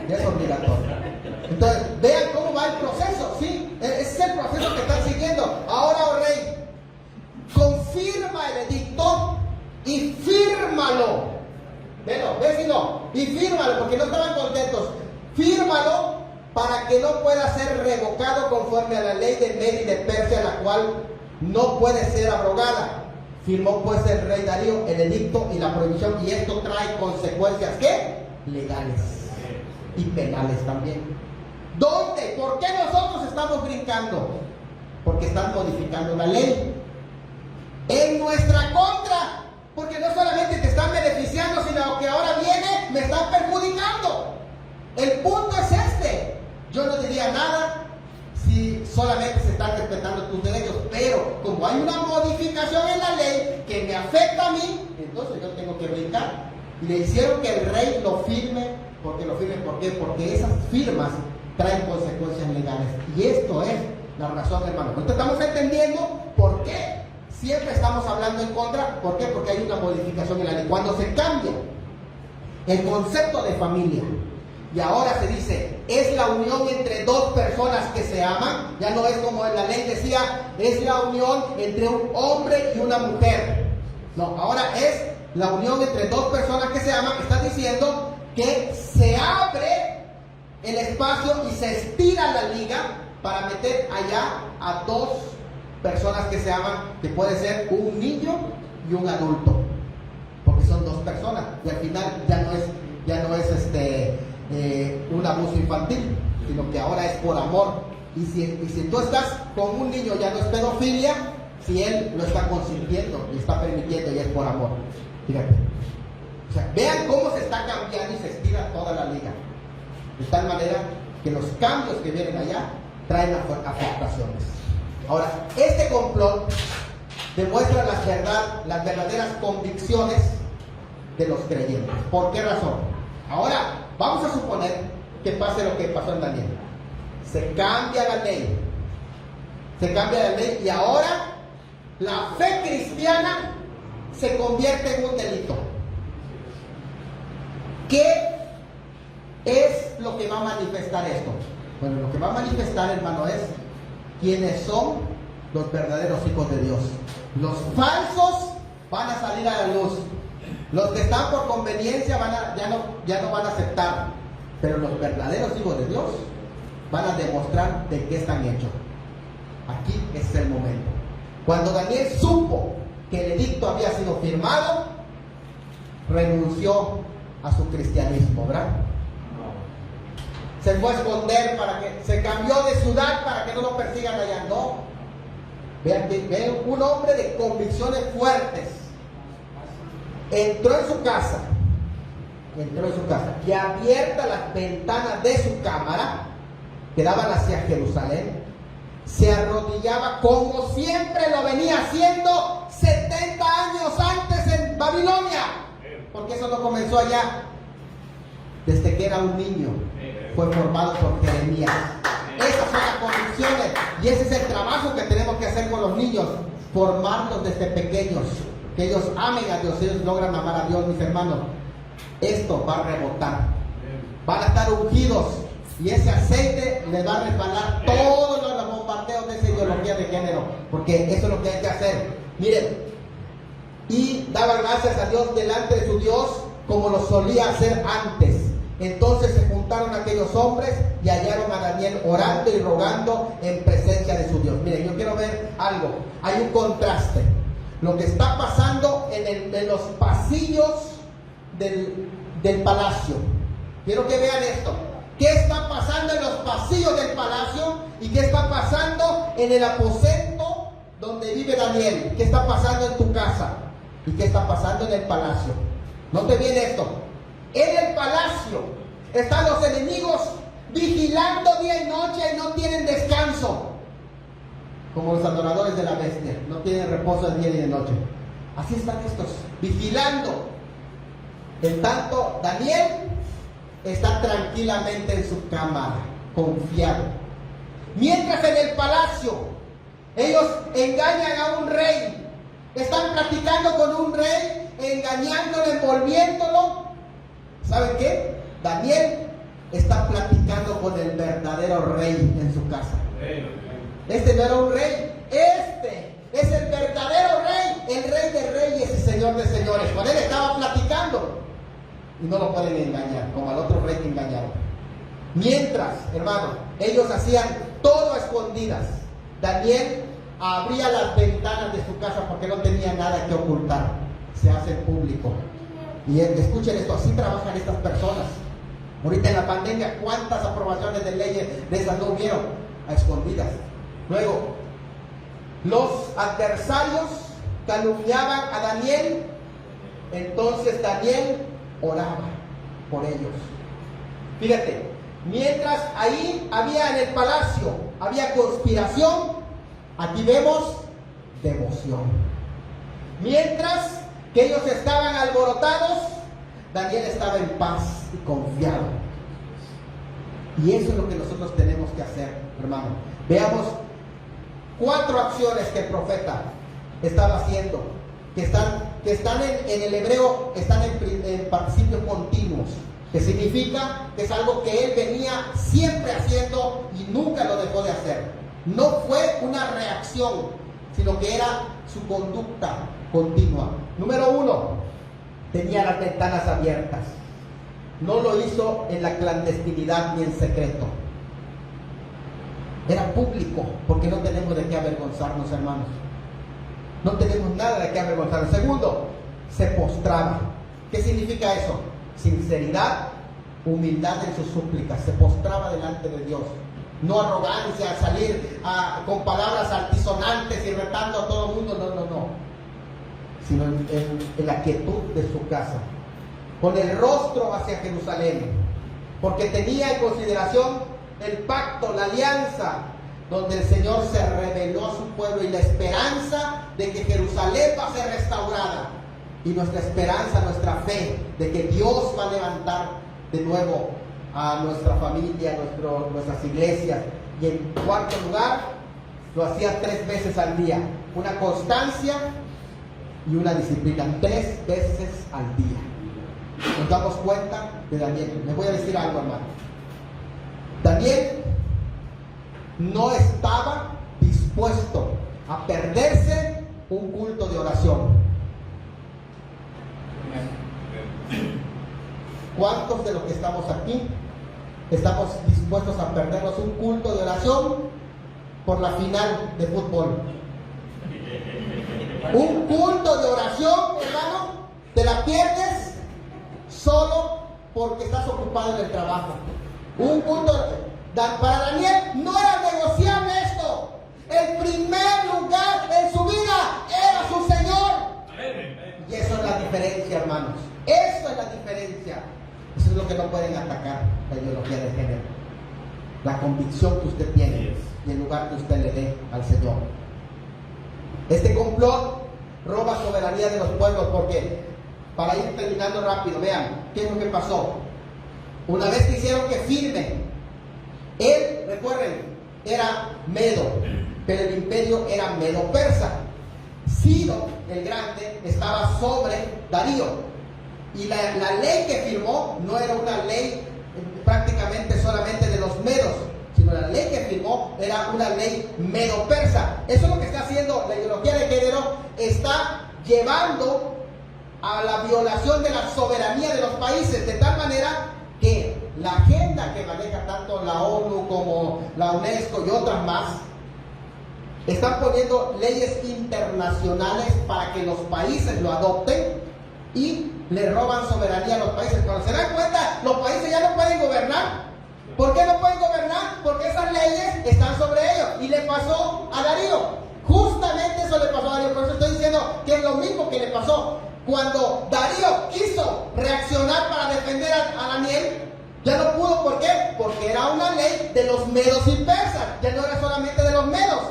Ya es obligatorio. Entonces, vean cómo va el proceso, ¿sí? Ese es el proceso que están siguiendo. Ahora, oh rey, confirma el edicto y fírmalo. Velo, vecino, y fírmalo, porque no estaban contentos. Fírmalo para que no pueda ser revocado conforme a la ley de Media y de Persia, la cual no puede ser abrogada. Firmó pues el rey Darío el edicto y la prohibición, y esto trae consecuencias, ¿qué? Legales y penales también. ¿Dónde? ¿Por qué nosotros estamos brincando? Porque están modificando la ley en nuestra contra. Porque no solamente te están beneficiando, sino que ahora viene, me están perjudicando. El punto es este. Yo no diría nada si solamente se están respetando tus derechos, pero como hay una modificación en la ley que me afecta a mí, entonces yo tengo que brincar. Y le hicieron que el rey lo firme. Porque lo firme, ¿por qué? Porque esas firmas traen consecuencias legales. Y esto es la razón, hermano. Ahorita estamos entendiendo por qué siempre estamos hablando en contra. ¿Por qué? Porque hay una modificación en la ley. Cuando se cambia el concepto de familia y ahora se dice, es la unión entre dos personas que se aman, ya no es como en la ley decía, es la unión entre un hombre y una mujer. No, ahora es la unión entre dos personas que se aman. Está diciendo que se abre el espacio y se estira la liga para meter allá a dos personas que se aman, que puede ser un niño y un adulto, porque son dos personas y al final ya no es un abuso infantil, sino que ahora es por amor. Y si tú estás con un niño, ya no es pedofilia, si él lo está consintiendo y está permitiendo, ya es por amor. Fíjate. O sea, vean cómo se está cambiando y se estira toda la liga. De tal manera que los cambios que vienen allá traen afectaciones. Ahora, este complot demuestra las verdaderas convicciones de los creyentes. ¿Por qué razón? Ahora, vamos a suponer que pase lo que pasó en Daniel. Se cambia la ley. Se cambia la ley y ahora la fe cristiana se convierte en un delito. ¿Qué es lo que va a manifestar esto? Bueno, lo que va a manifestar, hermano, es quiénes son los verdaderos hijos de Dios. Los falsos van a salir a la luz. Los que están por conveniencia ya no van a aceptar. Pero los verdaderos hijos de Dios van a demostrar de qué están hechos. Aquí es el momento. Cuando Daniel supo que el edicto había sido firmado, renunció a su cristianismo, ¿verdad? Se fue a esconder se cambió de ciudad para que no lo persigan allá. No. Vean, un hombre de convicciones fuertes. Entró en su casa y abiertas las ventanas de su cámara que daban hacia Jerusalén, se arrodillaba como siempre lo venía haciendo 70 años antes en Babilonia, porque eso no comenzó allá. Desde que era un niño fue formado por Jeremías. Esas son las convicciones y ese es el trabajo que tenemos que hacer con los niños, formarlos desde pequeños, que ellos amen a Dios. Ellos logran amar a Dios, mis hermanos. Esto va a rebotar, van a estar ungidos y ese aceite les va a resbalar todos los bombardeos de esa ideología de género, porque eso es lo que hay que hacer. Miren, y daban gracias a Dios delante de su Dios como lo solía hacer antes. Entonces se juntaron aquellos hombres y hallaron a Daniel orando y rogando en presencia de su Dios. Miren, yo quiero ver algo. Hay un contraste. Lo que está pasando en los pasillos del palacio. Quiero que vean esto. ¿Qué está pasando en los pasillos del palacio? ¿Y qué está pasando en el aposento donde vive Daniel? ¿Qué está pasando en tu casa? ¿Y qué está pasando en el palacio? Note bien esto. En el palacio están los enemigos vigilando día y noche y no tienen descanso. Como los adoradores de la bestia, no tienen reposo de día y de noche. Así están estos, vigilando. En tanto, Daniel está tranquilamente en su cámara, confiado. Mientras en el palacio, ellos engañan a un rey. Están platicando con un rey, engañándolo, envolviéndolo. ¿Saben qué? Daniel está platicando con el verdadero rey en su casa. Este no era un rey, este es el verdadero rey, el rey de reyes y señor de señores. Con él estaba platicando y no lo pueden engañar, como al otro rey que engañaron. Mientras, hermano, ellos hacían todo a escondidas, Daniel abría las ventanas de su casa porque no tenía nada que ocultar. Se hace público. Y escuchen esto, así trabajan estas personas. Ahorita en la pandemia, ¿cuántas aprobaciones de leyes de esas no hubieron? A escondidas. Luego, los adversarios calumniaban a Daniel. Entonces Daniel oraba por ellos. Fíjate, mientras ahí había en el palacio, había conspiración, aquí vemos devoción. Mientras que ellos estaban alborotados, Daniel estaba en paz y confiado. Y eso es lo que nosotros tenemos que hacer, hermano. Veamos 4 acciones que el profeta estaba haciendo, que están en el hebreo, están en participios continuos, que significa que es algo que él venía siempre haciendo y nunca lo dejó de hacer. No fue una reacción, sino que era su conducta continua. Número 1, tenía las ventanas abiertas. No lo hizo en la clandestinidad ni en secreto. Era público, porque no tenemos de qué avergonzarnos, hermanos. No tenemos nada de qué avergonzarnos. Segundo, se postraba. ¿Qué significa eso? Sinceridad, humildad en sus súplicas. Se postraba delante de Dios. No arrogancia, salir con palabras altisonantes y retando a todo el mundo. No. Sino en la quietud de su casa, con el rostro hacia Jerusalén, porque tenía en consideración el pacto, la alianza, donde el Señor se reveló a su pueblo y la esperanza de que Jerusalén va a ser restaurada. Y nuestra esperanza, nuestra fe de que Dios va a levantar de nuevo a nuestra familia, nuestras iglesias. Y en cuarto lugar, lo hacía 3 veces al día. Una constancia y una disciplina. 3 veces al día. Nos damos cuenta de Daniel. Les voy a decir algo, hermano. Daniel no estaba dispuesto a perderse un culto de oración. ¿Cuántos de los que estamos aquí estamos dispuestos a perdernos un culto de oración por la final de fútbol? Un culto de oración, hermano, te la pierdes solo porque estás ocupado en el trabajo. Un culto para Daniel no era negociable esto. El primer lugar en su vida era su Señor. Y eso es la diferencia, hermanos. Eso es la diferencia. Eso es lo que no pueden atacar, la ideología de género. La convicción que usted tiene y el lugar que usted le dé al Señor. Este complot roba soberanía de los pueblos porque, para ir terminando rápido, vean, ¿qué es lo que pasó? Una vez que hicieron que firme, él, recuerden, era medo, pero el imperio era medo-persa. Ciro, el grande, estaba sobre Darío. Y la ley que firmó no era una ley prácticamente solamente de los medos, sino la ley que firmó era una ley medo-persa. Eso es lo que está haciendo la ideología de género, está llevando a la violación de la soberanía de los países, de tal manera que la agenda que maneja tanto la ONU como la UNESCO y otras más, están poniendo leyes internacionales para que los países lo adopten y le roban soberanía a los países. Cuando se dan cuenta, los países ya no pueden gobernar. ¿Por qué no pueden gobernar? Porque esas leyes están sobre ellos. Y le pasó a Darío. Justamente eso le pasó a Darío. Por eso estoy diciendo que es lo mismo que le pasó. Cuando Darío quiso reaccionar para defender a Daniel, ya no pudo. ¿Por qué? Porque era una ley de los medos y persas. Ya no era solamente de los medos.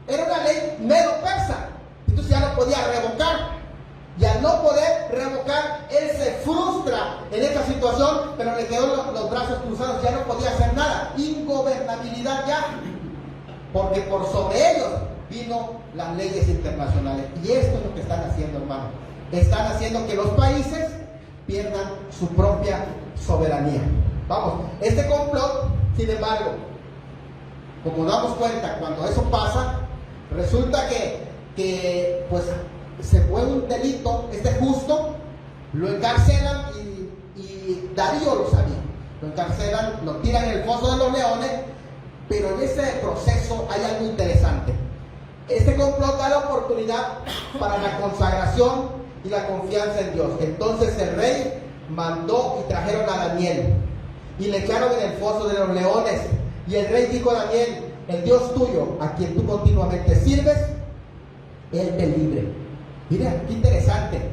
Era una ley medo-persa. Entonces ya no podía revocar. Y al no poder revocar, él se frustra en esta situación, pero le quedó los brazos cruzados, ya no podía hacer nada. Ingobernabilidad ya. Porque por sobre ellos vino las leyes internacionales. Y esto es lo que están haciendo, hermano. Están haciendo que los países pierdan su propia soberanía. Vamos, este complot, sin embargo, como damos cuenta, cuando eso pasa, resulta que pues se fue un delito, justo, lo encarcelan y Darío lo sabía. Lo encarcelan, lo tiran en el foso de los leones, pero en ese proceso hay algo interesante. Este complot da la oportunidad para la consagración y la confianza en Dios. Entonces el rey mandó y trajeron a Daniel y le echaron en el foso de los leones. Y el rey dijo a Daniel: el Dios tuyo, a quien tú continuamente sirves, Él te libre. Mira, qué interesante.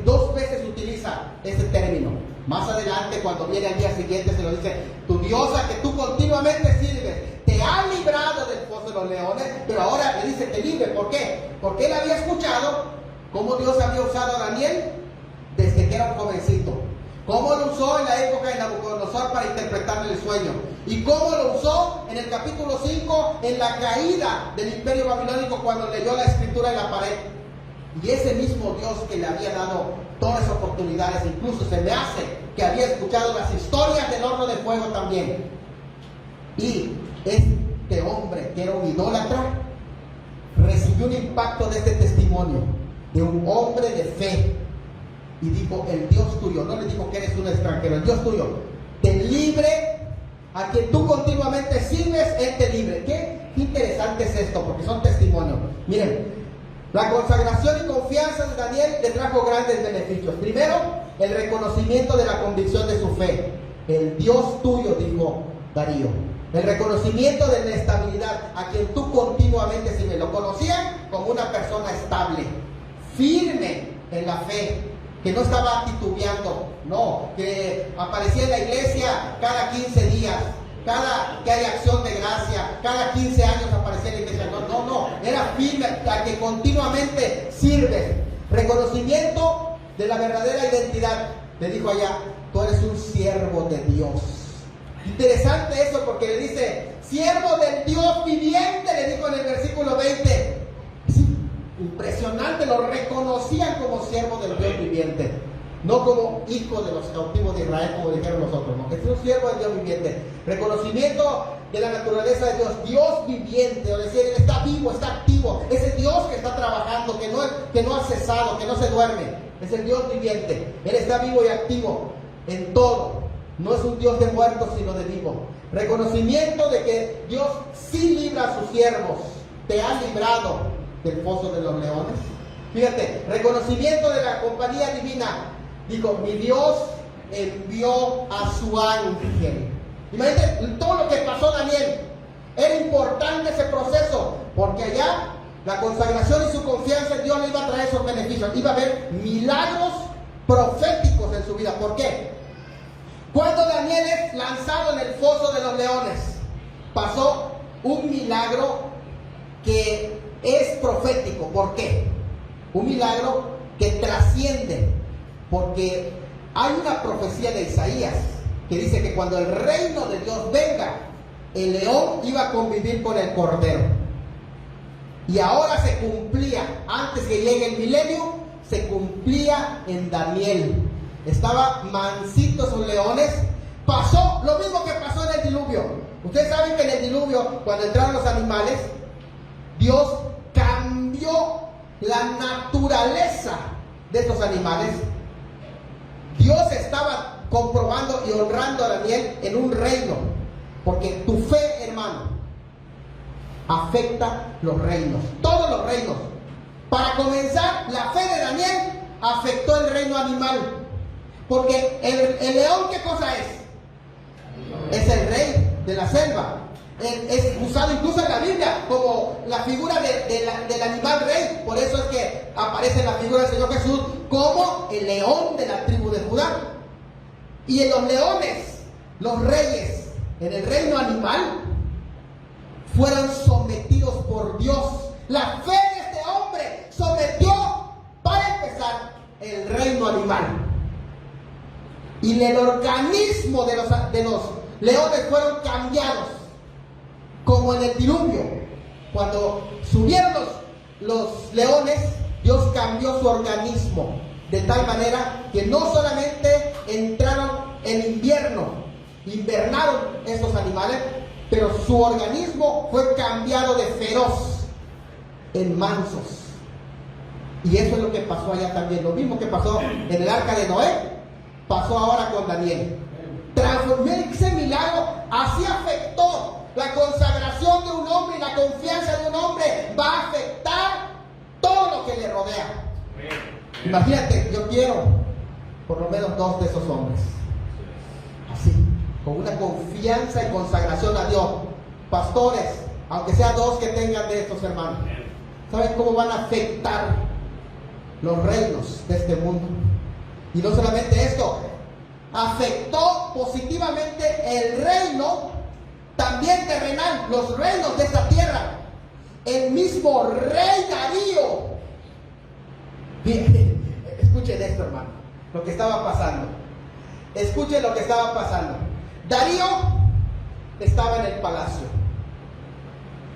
2 veces utiliza ese término. Más adelante, cuando viene al día siguiente, se lo dice: tu Dios a que tú continuamente sirves, te ha librado del foso de los leones, pero ahora le dice: te libre. ¿Por qué? Porque él había escuchado cómo Dios había usado a Daniel desde que era un jovencito. Cómo lo usó en la época de Nabucodonosor para interpretarle el sueño. Y cómo lo usó en el capítulo 5, en la caída del imperio babilónico, cuando leyó la escritura en la pared. Y ese mismo Dios que le había dado todas las oportunidades, incluso se me hace que había escuchado las historias del horno de fuego también. Y este hombre, que era un idólatra, recibió un impacto de este testimonio de un hombre de fe. Y dijo: el Dios tuyo, no le dijo que eres un extranjero, el Dios tuyo te libre, a quien tú continuamente sirves, Él te libre. Qué interesante es esto, porque son testimonios. Miren, la consagración y confianza de Daniel le trajo grandes beneficios. Primero, el reconocimiento de la convicción de su fe. El Dios tuyo, dijo Darío. El reconocimiento de la estabilidad, a quien tú continuamente sirves. Lo conocían como una persona estable, firme en la fe, que no estaba titubeando, no, que aparecía en la iglesia cada 15 días, cada que hay acción de gracia, cada 15 años aparecía en la iglesia. No, era firme a que continuamente sirve. Reconocimiento de la verdadera identidad. Le dijo allá, tú eres un siervo de Dios. Interesante eso, porque le dice, siervo del Dios viviente, le dijo en el versículo 20. Es impresionante, lo reconocían como siervo del Dios viviente, no como hijo de los cautivos de Israel, como dijeron los otros, no, es un siervo del Dios viviente. Reconocimiento de la naturaleza de Dios, Dios viviente, o decir, Él está vivo, está activo, es el Dios que está trabajando, que no ha cesado, que no se duerme, es el Dios viviente, Él está vivo y activo en todo, no es un Dios de muertos, sino de vivo. Reconocimiento de que Dios sí libra a sus siervos, te ha librado del foso de los leones. Fíjate, reconocimiento de la compañía divina. Dijo, mi Dios envió a su ángel. Imagínate todo lo que pasó Daniel. Era importante ese proceso, porque allá la consagración y su confianza en Dios le iba a traer esos beneficios. Iba a haber milagros proféticos en su vida. ¿Por qué? Cuando Daniel es lanzado en el foso de los leones, pasó un milagro que es profético. ¿Por qué? Un milagro que trasciende, porque hay una profecía de Isaías que dice que cuando el reino de Dios venga, el león iba a convivir con el cordero. Y ahora se cumplía, antes que llegue el milenio, se cumplía en Daniel. Estaba mansito esos leones. Pasó lo mismo que pasó en el diluvio. Ustedes saben que en el diluvio, cuando entraron los animales, Dios cambió la naturaleza de estos animales. Dios estaba comprobando y honrando a Daniel en un reino, porque tu fe, hermano, afecta los reinos, todos los reinos. Para comenzar, la fe de Daniel afectó el reino animal, porque el león, ¿qué cosa es? Es el rey de la selva. Es usado incluso en la Biblia como la figura del animal rey. Por eso es que aparece la figura del Señor Jesús como el león de la tribu de Judá. Y en los leones, los reyes en el reino animal fueron sometidos por Dios. La fe de este hombre sometió, para empezar, el reino animal. Y el organismo de los leones fueron cambiados, como en el diluvio. Cuando subieron los leones, Dios cambió su organismo de tal manera que no solamente entraron en invierno, invernaron estos animales, pero su organismo fue cambiado de feroz en mansos. Y eso es lo que pasó allá también. Lo mismo que pasó en el arca de Noé, pasó ahora con Daniel. Transformó ese milagro, así afectó la consagración de un hombre, y la confianza de un hombre va a afectar todo lo que le rodea. Imagínate, yo quiero por lo menos 2 de esos hombres, así, con una confianza y consagración a Dios. Pastores, aunque sea 2 que tengan de estos hermanos, ¿saben cómo van a afectar los reinos de este mundo? Y no solamente esto, afectó positivamente el reino también terrenal, los reinos de esta tierra. El mismo rey Darío, escuchen esto, hermano, lo que estaba pasando. Escuchen lo que estaba pasando. Darío estaba en el palacio,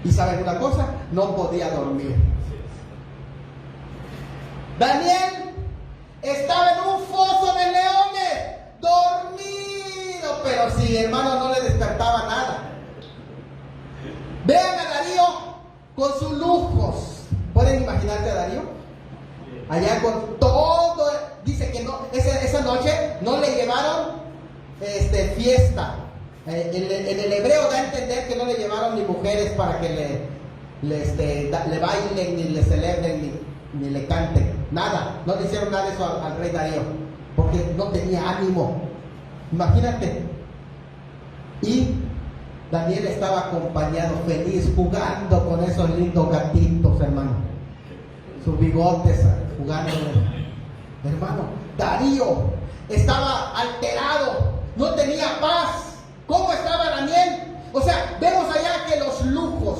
y ¿saben una cosa? No podía dormir. Daniel estaba en un foso de leones, dormido, pero sí, hermano, no le despertaba nada. Vean a Darío con sus lujos. ¿Pueden imaginarse a Darío? Allá con todo. Dice que no, esa noche no le llevaron fiesta. En el hebreo da a entender que no le llevaron ni mujeres para que le bailen, ni le celebren, ni le canten. Nada, no le hicieron nada de eso al rey Darío, porque no tenía ánimo. Imagínate. Y Daniel estaba acompañado, feliz, jugando con esos lindos gatitos, hermano. Sus bigotes, jugando. Hermano, Darío estaba alterado, no tenía paz. ¿Cómo estaba Daniel? O sea, vemos allá que los lujos,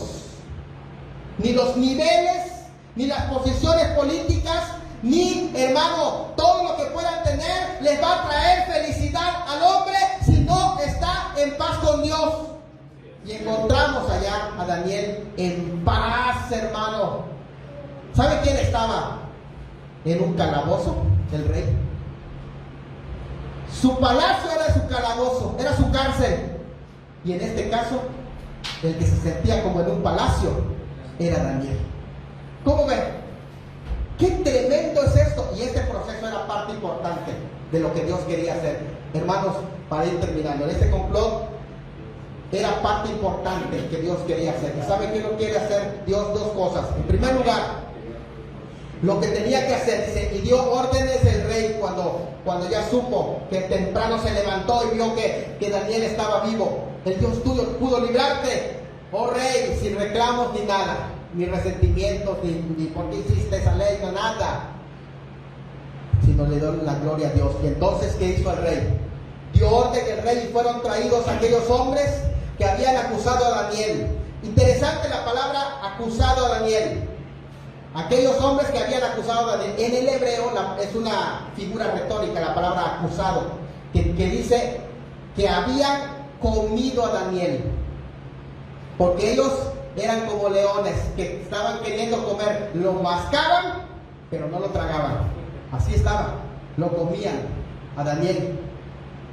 ni los niveles, ni las posiciones políticas, ni, hermano, todo lo que puedan tener, les va a traer felicidad al hombre si no está en paz con Dios. Y encontramos allá a Daniel en paz, hermano. ¿Sabe quién estaba en un calabozo? El rey. Su palacio era su calabozo, era su cárcel. Y en este caso, el que se sentía como en un palacio era Daniel. ¿Cómo ven? ¡Qué tremendo es esto! Y este proceso era parte importante de lo que Dios quería hacer. Hermanos, para ir terminando, en este complot era parte importante que Dios quería hacer. ¿Y sabe qué no quiere hacer Dios? Dos cosas. En primer lugar, lo que tenía que hacer, dice, y dio órdenes el rey cuando ya supo que temprano se levantó y vio que Daniel estaba vivo. El Dios tuyo pudo librarte, oh rey, sin reclamos ni nada, ni resentimientos, ni por qué hiciste esa ley, no nada, sino le dio la gloria a Dios. Y entonces, ¿qué hizo el rey? Dio orden el rey y fueron traídos aquellos hombres que habían acusado a Daniel. Interesante la palabra acusado a Daniel. Aquellos hombres que habían acusado a Daniel. En el hebreo es una figura retórica la palabra acusado, que dice que habían comido a Daniel, porque ellos eran como leones que estaban queriendo comer, lo mascaban pero no lo tragaban, así estaba, lo comían a Daniel.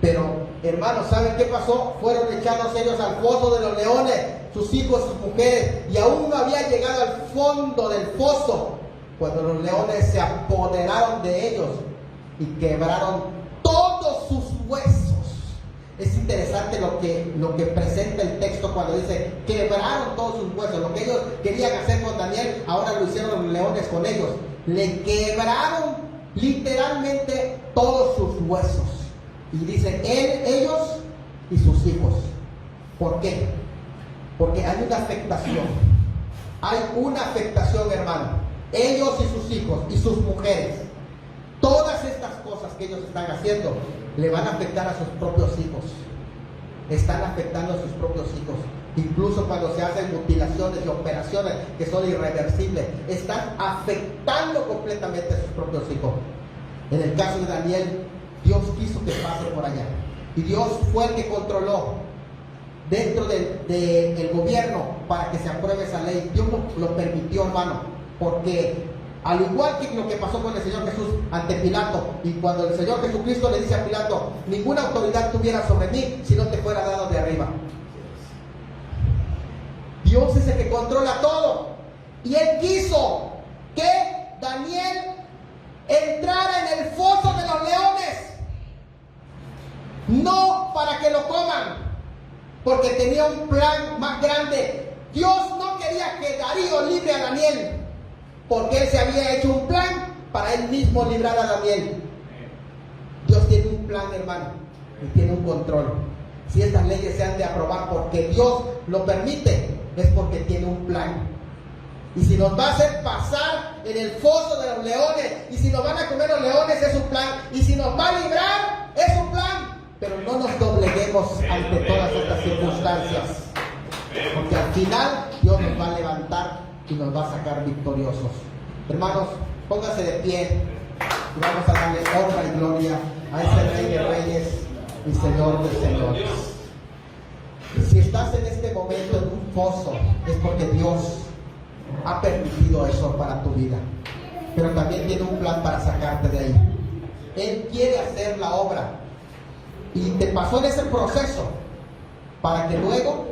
Pero hermanos, ¿saben qué pasó? Fueron echados ellos al foso de los leones, sus hijos, sus mujeres, y aún no había llegado al fondo del foso cuando los leones se apoderaron de ellos y quebraron todos sus huesos. Es interesante lo que presenta el texto cuando dice quebraron todos sus huesos. Lo que ellos querían hacer con Daniel, ahora lo hicieron los leones con ellos. Le quebraron literalmente todos sus huesos. Y dice ellos y sus hijos. ¿Por qué? Porque hay una afectación. Hay una afectación, hermano. Ellos y sus hijos y sus mujeres. Todas estas cosas que ellos están haciendo le van a afectar a sus propios hijos. Están afectando a sus propios hijos. Incluso cuando se hacen mutilaciones y operaciones que son irreversibles, están afectando completamente a sus propios hijos. En el caso de Daniel, Dios quiso que pase por allá. Y Dios fue el que controló dentro del gobierno para que se apruebe esa ley. Dios lo permitió, hermano, porque al igual que lo que pasó con el Señor Jesús ante Pilato, y cuando el Señor Jesucristo le dice a Pilato, ninguna autoridad tuviera sobre mí si no te fuera dado de arriba. Dios es el que controla todo. Y Él quiso que Daniel entrara en el foso de los leones. No para que lo coman, porque tenía un plan más grande. Dios no quería que Darío libre a Daniel, porque él se había hecho un plan para él mismo librar a Daniel. Dios tiene un plan, hermano, y tiene un control. Si estas leyes se han de aprobar porque Dios lo permite, es porque tiene un plan. Y si nos va a hacer pasar en el foso de los leones, y si nos van a comer los leones, es un plan. Y si nos va a librar, es un plan. Pero no nos dobleguemos ante todas estas circunstancias, porque al final Dios nos va a levantar y nos va a sacar victoriosos. Hermanos, pónganse de pie y vamos a darle honra y gloria a ese Rey de Reyes y Señor de Señores. Si estás en este momento en un foso, es porque Dios ha permitido eso para tu vida, pero también tiene un plan para sacarte de ahí. Él quiere hacer la obra y te pasó en ese proceso para que luego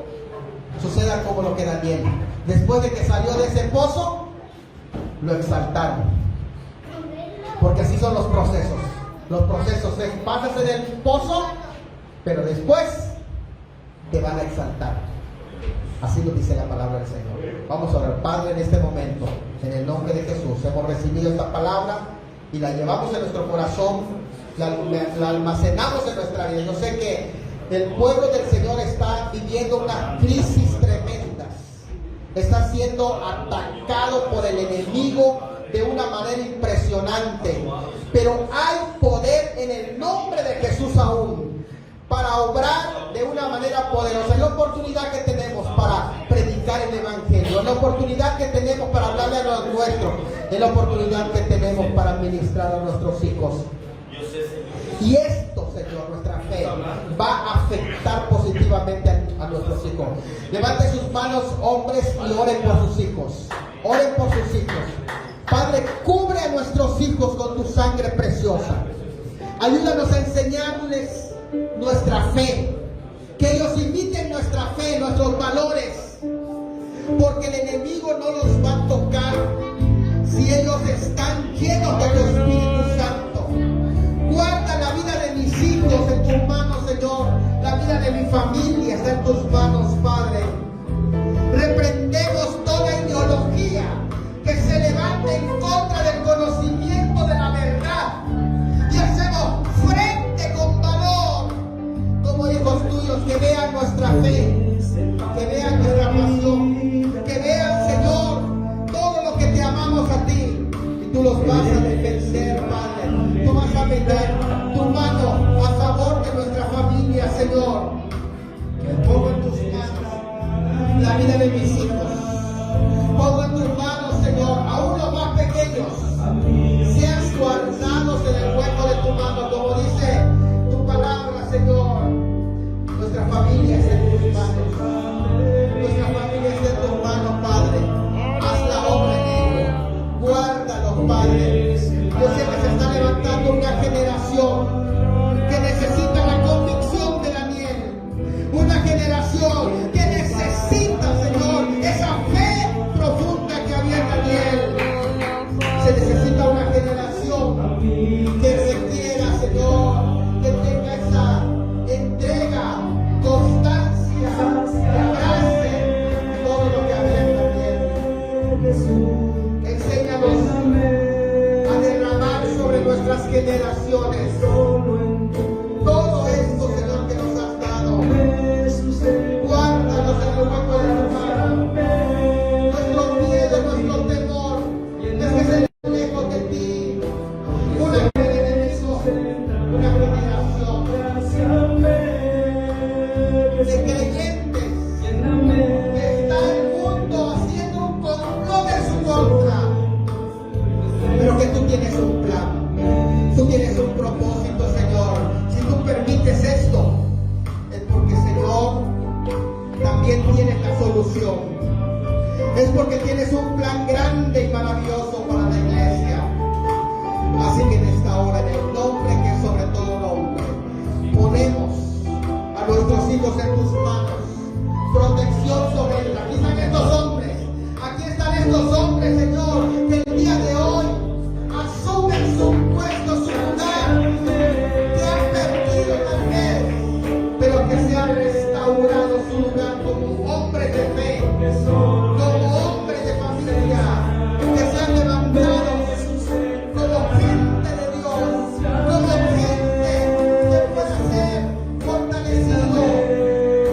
suceda como lo que Daniel, después de que salió de ese pozo, lo exaltaron, porque así son los procesos. Los procesos es, pasas en el pozo, pero después te van a exaltar. Así lo dice la palabra del Señor. Vamos a orar. Padre, en este momento, en el nombre de Jesús, hemos recibido esta palabra y la llevamos en nuestro corazón, la almacenamos en nuestra vida. Yo sé que el pueblo del Señor está viviendo una crisis tremenda, está siendo atacado por el enemigo de una manera impresionante, pero hay poder en el nombre de Jesús aún para obrar de una manera poderosa. Es la oportunidad que oportunidad que tenemos para hablarle a los nuestros, es la oportunidad que tenemos para administrar a nuestros hijos. Y esto, Señor, nuestra fe va a afectar positivamente a nuestros hijos. Levanten sus manos, hombres, y oren por sus hijos. Oren por sus hijos. Padre, cubre a nuestros hijos con tu sangre preciosa. Ayúdanos a enseñarles nuestra fe. Que ellos imiten nuestra fe, nuestros valores. Porque el enemigo no los va a tocar si ellos están llenos de tu Espíritu Santo. Guarda la vida de mis hijos en tus manos, Señor. La vida de mi familia está en tus manos, Padre. Reprendemos toda ideología que se levante en contra del conocimiento de la verdad. Y hacemos frente con valor como hijos tuyos, que vean nuestra fe, que vean nuestra pasión, que vean, Señor, todo lo que te amamos a ti. Y tú los vas a defender, Padre. Tú vas a meter tu mano a favor de nuestra familia, Señor. Me pongo en tus manos la vida de mis hijos. Pongo en tus manos, Señor, aún los más pequeños. Sean guardados en el hueco de tu mano, como dice tu palabra, Señor. Nuestra familia está en tus manos. Nuestra familia está en tus manos, Padre. Haz la obra en ellos. Guárdalos, Padre. Yo sé que se está levantando una generación que necesita la convicción de Daniel. Una generación que necesita, Señor, esa fe profunda que había en Daniel. Se necesita una generación que requiera, Señor, que tenga esa entrega, constancia, que abrace todo lo que había en Daniel. Enséñanos a derramar sobre nuestras generaciones todo esto, Señor, que nos has dado. Guárdanos en el hueco de tu mano. Nuestro miedo, nuestro temor, es que se lejos de ti. Una generación de creyentes que está el mundo haciendo un complot en su contra. Pero que tú tienes un plan, tú tienes un propósito, Señor. Si tú permites esto, es porque, Señor, también tienes la solución. Es porque tienes un plan grande y maravilloso para la iglesia. Así que en esta hora, en el nombre que es sobre todo nombre, ponemos a nuestros hijos en tus manos. Protección sobre ellos. Aquí están estos hombres. Aquí están estos hombres, Señor, que el día de hoy asumen su puesto, su lugar, que han perdido tal vez, pero que se ha restaurado su lugar como hombres de fe, como hombres de familia, que se han levantado como gente de Dios, como gente que pueda ser fortalecido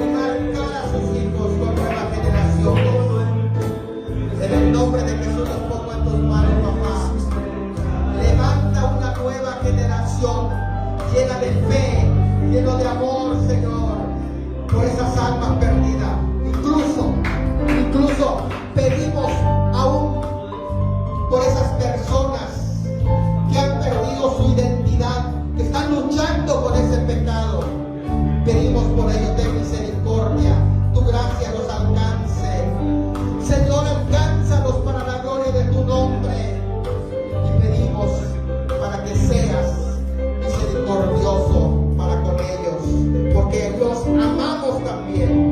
y marcar a sus hijos con nueva generación. En el nombre de Jesús los pongo en tus manos, papá. Levanta una nueva generación llena de fe, lleno de amor, Señor, por esas almas perdidas. Incluso pedimos aún por esas personas que han perdido su identidad, que están luchando con ese pecado. Pedimos por ellos de misericordia, tu gracia los alcance. Señor, alcánzalos para la gloria de tu nombre. Y pedimos para que seas misericordioso para con ellos, porque los amamos también.